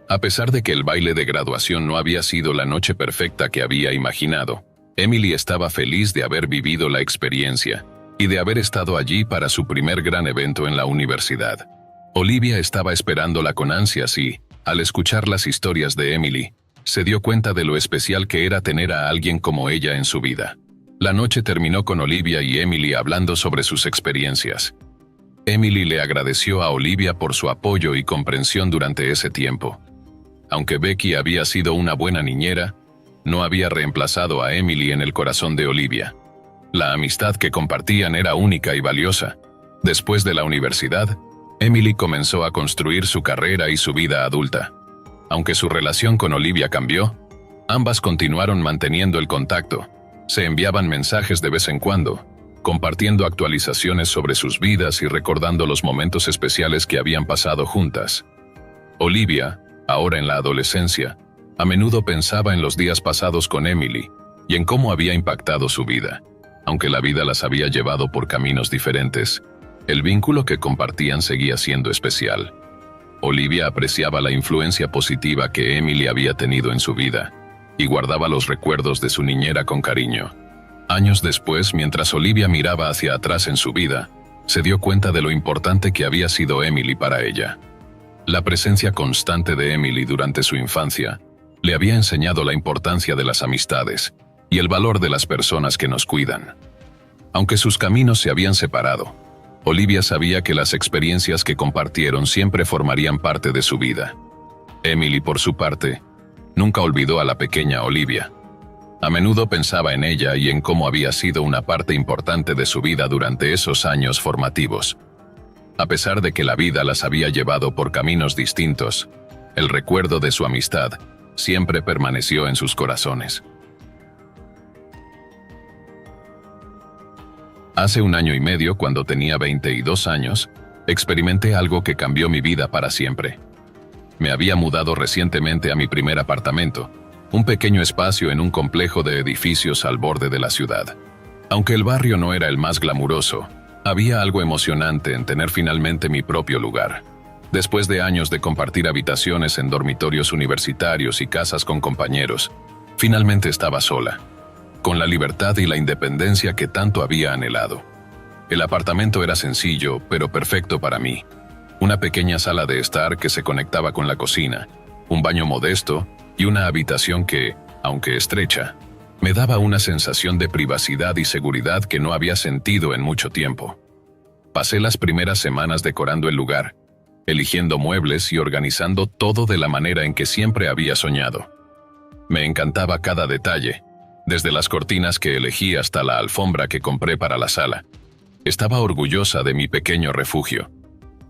A pesar de que el baile de graduación no había sido la noche perfecta que había imaginado, Emily estaba feliz de haber vivido la experiencia y de haber estado allí para su primer gran evento en la universidad. Olivia estaba esperándola con ansias y, al escuchar las historias de Emily, se dio cuenta de lo especial que era tener a alguien como ella en su vida. La noche terminó con Olivia y Emily hablando sobre sus experiencias. Emily le agradeció a Olivia por su apoyo y comprensión durante ese tiempo. Aunque Becky había sido una buena niñera, no había reemplazado a Emily en el corazón de Olivia. La amistad que compartían era única y valiosa. Después de la universidad, Emily comenzó a construir su carrera y su vida adulta. Aunque su relación con Olivia cambió, ambas continuaron manteniendo el contacto. Se enviaban mensajes de vez en cuando, compartiendo actualizaciones sobre sus vidas y recordando los momentos especiales que habían pasado juntas. Olivia, ahora en la adolescencia, a menudo pensaba en los días pasados con Emily y en cómo había impactado su vida. Aunque la vida las había llevado por caminos diferentes, el vínculo que compartían seguía siendo especial. Olivia apreciaba la influencia positiva que Emily había tenido en su vida y guardaba los recuerdos de su niñera con cariño. Años después, mientras Olivia miraba hacia atrás en su vida, se dio cuenta de lo importante que había sido Emily para ella. La presencia constante de Emily durante su infancia le había enseñado la importancia de las amistades y el valor de las personas que nos cuidan. Aunque sus caminos se habían separado, Olivia sabía que las experiencias que compartieron siempre formarían parte de su vida. Emily, por su parte, nunca olvidó a la pequeña Olivia. A menudo pensaba en ella y en cómo había sido una parte importante de su vida durante esos años formativos. A pesar de que la vida las había llevado por caminos distintos, el recuerdo de su amistad siempre permaneció en sus corazones. Hace 1 año y medio, cuando tenía 22 años, experimenté algo que cambió mi vida para siempre. Me había mudado recientemente a mi primer apartamento, un pequeño espacio en un complejo de edificios al borde de la ciudad. Aunque el barrio no era el más glamuroso, había algo emocionante en tener finalmente mi propio lugar. Después de años de compartir habitaciones en dormitorios universitarios y casas con compañeros, finalmente estaba sola, con la libertad y la independencia que tanto había anhelado. El apartamento era sencillo, pero perfecto para mí. Una pequeña sala de estar que se conectaba con la cocina, un baño modesto y una habitación que, aunque estrecha, me daba una sensación de privacidad y seguridad que no había sentido en mucho tiempo. Pasé las primeras semanas decorando el lugar, eligiendo muebles y organizando todo de la manera en que siempre había soñado. Me encantaba cada detalle, desde las cortinas que elegí hasta la alfombra que compré para la sala. Estaba orgullosa de mi pequeño refugio.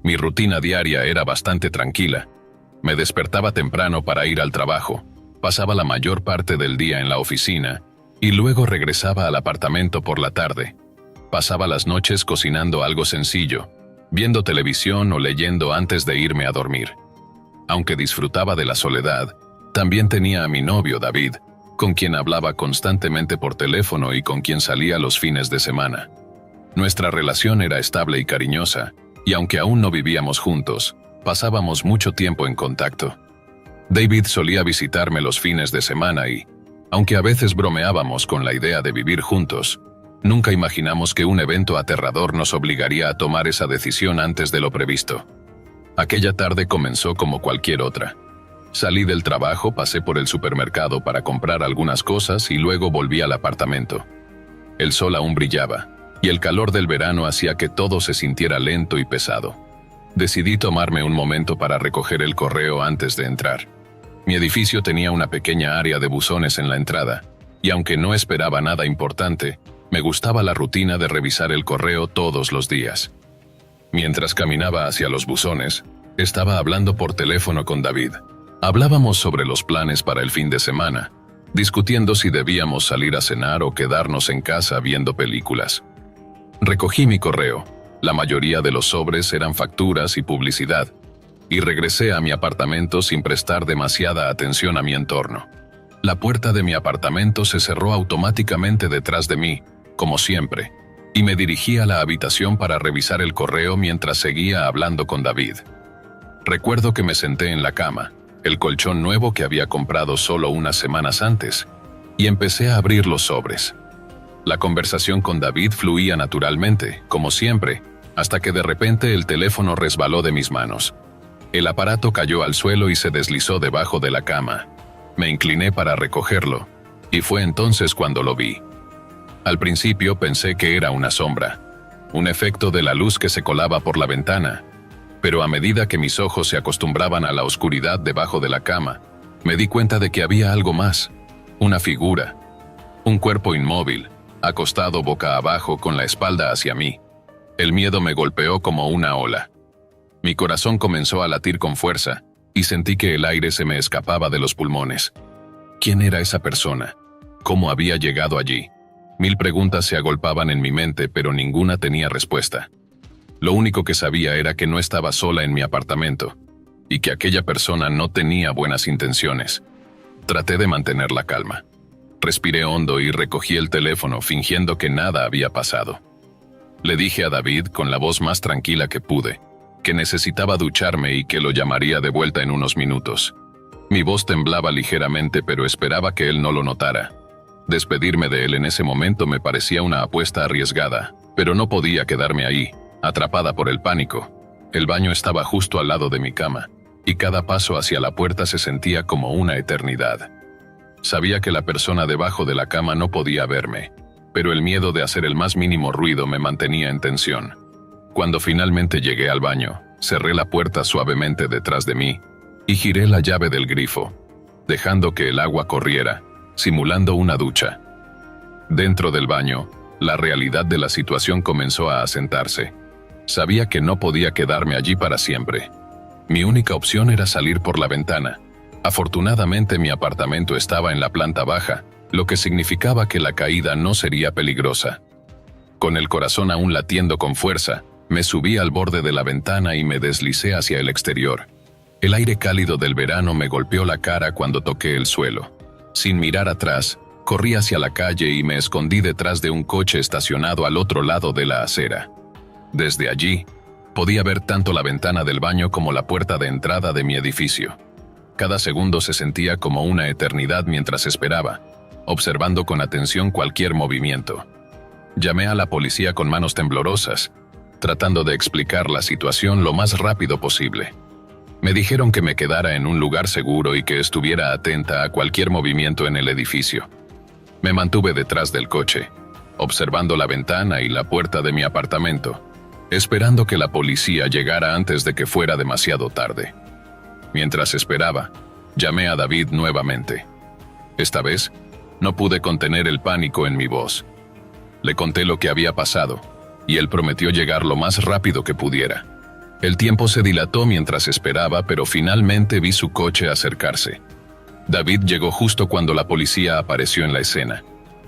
Mi rutina diaria era bastante tranquila. Me despertaba temprano para ir al trabajo, pasaba la mayor parte del día en la oficina y luego regresaba al apartamento por la tarde. Pasaba las noches cocinando algo sencillo, viendo televisión o leyendo antes de irme a dormir. Aunque disfrutaba de la soledad, también tenía a mi novio David, con quien hablaba constantemente por teléfono y con quien salía los fines de semana. Nuestra relación era estable y cariñosa, y aunque aún no vivíamos juntos, pasábamos mucho tiempo en contacto. David solía visitarme los fines de semana y, Aunque a veces bromeábamos con la idea de vivir juntos, nunca imaginamos que un evento aterrador nos obligaría a tomar esa decisión antes de lo previsto. Aquella tarde comenzó como cualquier otra. Salí del trabajo, pasé por el supermercado para comprar algunas cosas y luego volví al apartamento. El sol aún brillaba, y el calor del verano hacía que todo se sintiera lento y pesado. Decidí tomarme un momento para recoger el correo antes de entrar. Mi edificio tenía una pequeña área de buzones en la entrada, y aunque no esperaba nada importante, me gustaba la rutina de revisar el correo todos los días. Mientras caminaba hacia los buzones, estaba hablando por teléfono con David. Hablábamos sobre los planes para el fin de semana, discutiendo si debíamos salir a cenar o quedarnos en casa viendo películas. Recogí mi correo. La mayoría de los sobres eran facturas y publicidad, y regresé a mi apartamento sin prestar demasiada atención a mi entorno. La puerta de mi apartamento se cerró automáticamente detrás de mí, como siempre, y me dirigí a la habitación para revisar el correo mientras seguía hablando con David. Recuerdo que me senté en la cama, el colchón nuevo que había comprado solo unas semanas antes, y empecé a abrir los sobres. La conversación con David fluía naturalmente, como siempre, hasta que de repente el teléfono resbaló de mis manos. El aparato cayó al suelo y se deslizó debajo de la cama. Me incliné para recogerlo, y fue entonces cuando lo vi. Al principio pensé que era una sombra, un efecto de la luz que se colaba por la ventana, pero a medida que mis ojos se acostumbraban a la oscuridad debajo de la cama, me di cuenta de que había algo más, una figura, un cuerpo inmóvil, acostado boca abajo con la espalda hacia mí. El miedo me golpeó como una ola. Mi corazón comenzó a latir con fuerza, y sentí que el aire se me escapaba de los pulmones. ¿Quién era esa persona? ¿Cómo había llegado allí? 1000 preguntas se agolpaban en mi mente, pero ninguna tenía respuesta. Lo único que sabía era que no estaba sola en mi apartamento, y que aquella persona no tenía buenas intenciones. Traté de mantener la calma. Respiré hondo y recogí el teléfono fingiendo que nada había pasado. Le dije a David con la voz más tranquila que pude, que necesitaba ducharme y que lo llamaría de vuelta en unos minutos. Mi voz temblaba ligeramente, pero esperaba que él no lo notara. Despedirme de él en ese momento me parecía una apuesta arriesgada, pero no podía quedarme ahí, atrapada por el pánico. El baño estaba justo al lado de mi cama, y cada paso hacia la puerta se sentía como una eternidad. Sabía que la persona debajo de la cama no podía verme, pero el miedo de hacer el más mínimo ruido me mantenía en tensión. Cuando finalmente llegué al baño, cerré la puerta suavemente detrás de mí y giré la llave del grifo, dejando que el agua corriera, simulando una ducha. Dentro del baño, la realidad de la situación comenzó a asentarse. Sabía que no podía quedarme allí para siempre. Mi única opción era salir por la ventana. Afortunadamente mi apartamento estaba en la planta baja, lo que significaba que la caída no sería peligrosa. Con el corazón aún latiendo con fuerza, me subí al borde de la ventana y me deslicé hacia el exterior. El aire cálido del verano me golpeó la cara cuando toqué el suelo. Sin mirar atrás, corrí hacia la calle y me escondí detrás de un coche estacionado al otro lado de la acera. Desde allí, podía ver tanto la ventana del baño como la puerta de entrada de mi edificio. Cada segundo se sentía como una eternidad mientras esperaba, observando con atención cualquier movimiento. Llamé a la policía con manos temblorosas, tratando de explicar la situación lo más rápido posible. Me dijeron que me quedara en un lugar seguro y que estuviera atenta a cualquier movimiento en el edificio. Me mantuve detrás del coche, observando la ventana y la puerta de mi apartamento, esperando que la policía llegara antes de que fuera demasiado tarde. Mientras esperaba, llamé a David nuevamente. Esta vez, no pude contener el pánico en mi voz. Le conté lo que había pasado, y él prometió llegar lo más rápido que pudiera. El tiempo se dilató mientras esperaba, pero finalmente vi su coche acercarse. David llegó justo cuando la policía apareció en la escena.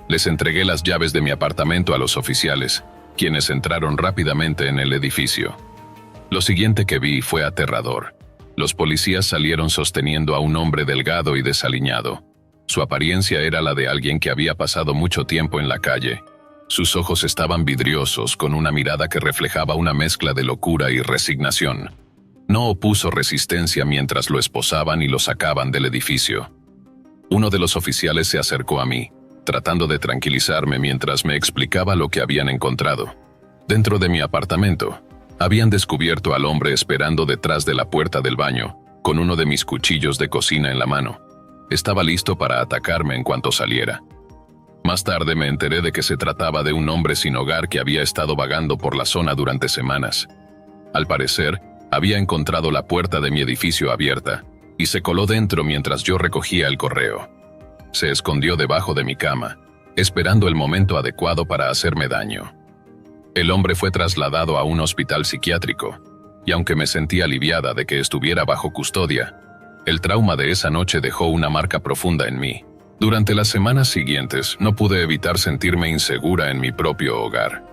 Les entregué las llaves de mi apartamento a los oficiales, quienes entraron rápidamente en el edificio. Lo siguiente que vi fue aterrador. Los policías salieron sosteniendo a un hombre delgado y desaliñado. Su apariencia era la de alguien que había pasado mucho tiempo en la calle. Sus ojos estaban vidriosos, con una mirada que reflejaba una mezcla de locura y resignación. No opuso resistencia mientras lo esposaban y lo sacaban del edificio. Uno de los oficiales se acercó a mí, tratando de tranquilizarme mientras me explicaba lo que habían encontrado. Dentro de mi apartamento, habían descubierto al hombre esperando detrás de la puerta del baño, con uno de mis cuchillos de cocina en la mano. Estaba listo para atacarme en cuanto saliera. Más tarde me enteré de que se trataba de un hombre sin hogar que había estado vagando por la zona durante semanas. Al parecer, había encontrado la puerta de mi edificio abierta y se coló dentro mientras yo recogía el correo. Se escondió debajo de mi cama, esperando el momento adecuado para hacerme daño. El hombre fue trasladado a un hospital psiquiátrico, y aunque me sentí aliviada de que estuviera bajo custodia, el trauma de esa noche dejó una marca profunda en mí. Durante las semanas siguientes no pude evitar sentirme insegura en mi propio hogar.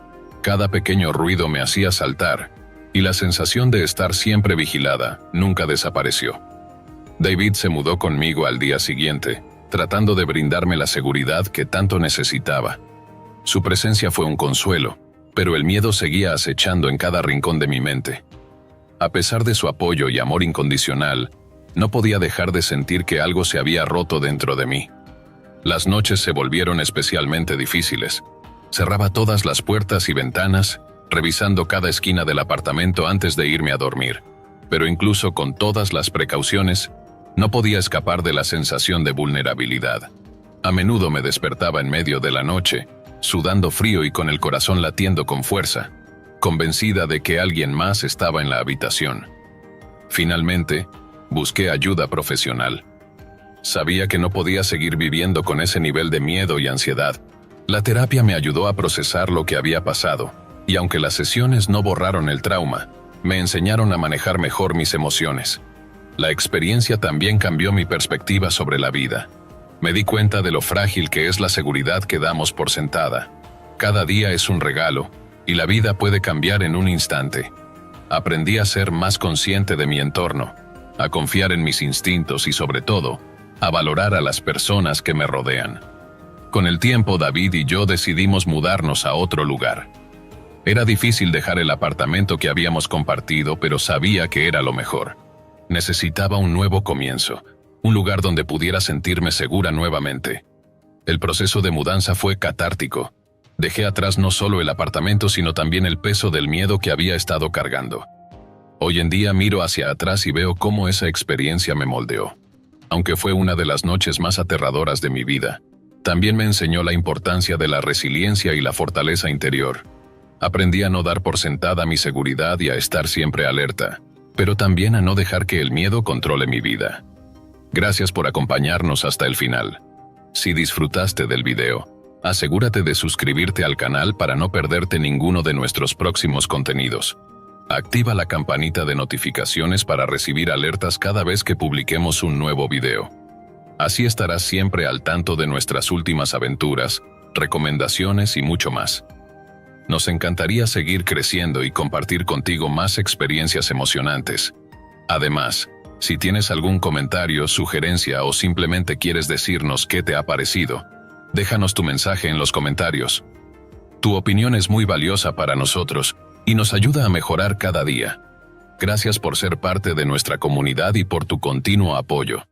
Cada pequeño ruido me hacía saltar, y la sensación de estar siempre vigilada nunca desapareció. David se mudó conmigo al día siguiente, tratando de brindarme la seguridad que tanto necesitaba. Su presencia fue un consuelo, pero el miedo seguía acechando en cada rincón de mi mente. A pesar de su apoyo y amor incondicional, no podía dejar de sentir que algo se había roto dentro de mí. Las noches se volvieron especialmente difíciles. Cerraba todas las puertas y ventanas, revisando cada esquina del apartamento antes de irme a dormir. Pero incluso con todas las precauciones, no podía escapar de la sensación de vulnerabilidad. A menudo me despertaba en medio de la noche, sudando frío y con el corazón latiendo con fuerza, convencida de que alguien más estaba en la habitación. Finalmente, busqué ayuda profesional. Sabía que no podía seguir viviendo con ese nivel de miedo y ansiedad. La terapia me ayudó a procesar lo que había pasado, y aunque las sesiones no borraron el trauma, me enseñaron a manejar mejor mis emociones. La experiencia también cambió mi perspectiva sobre la vida. Me di cuenta de lo frágil que es la seguridad que damos por sentada. Cada día es un regalo, y la vida puede cambiar en un instante. Aprendí a ser más consciente de mi entorno, a confiar en mis instintos y, sobre todo, a valorar a las personas que me rodean. Con el tiempo, David y yo decidimos mudarnos a otro lugar. Era difícil dejar el apartamento que habíamos compartido, pero sabía que era lo mejor. Necesitaba un nuevo comienzo, un lugar donde pudiera sentirme segura nuevamente. El proceso de mudanza fue catártico. Dejé atrás no solo el apartamento, sino también el peso del miedo que había estado cargando. Hoy en día miro hacia atrás y veo cómo esa experiencia me moldeó. Aunque fue una de las noches más aterradoras de mi vida, también me enseñó la importancia de la resiliencia y la fortaleza interior. Aprendí a no dar por sentada mi seguridad y a estar siempre alerta, pero también a no dejar que el miedo controle mi vida. Gracias por acompañarnos hasta el final. Si disfrutaste del video, asegúrate de suscribirte al canal para no perderte ninguno de nuestros próximos contenidos. Activa la campanita de notificaciones para recibir alertas cada vez que publiquemos un nuevo video. Así estarás siempre al tanto de nuestras últimas aventuras, recomendaciones y mucho más. Nos encantaría seguir creciendo y compartir contigo más experiencias emocionantes. Además, si tienes algún comentario, sugerencia o simplemente quieres decirnos qué te ha parecido, déjanos tu mensaje en los comentarios. Tu opinión es muy valiosa para nosotros y nos ayuda a mejorar cada día. Gracias por ser parte de nuestra comunidad y por tu continuo apoyo.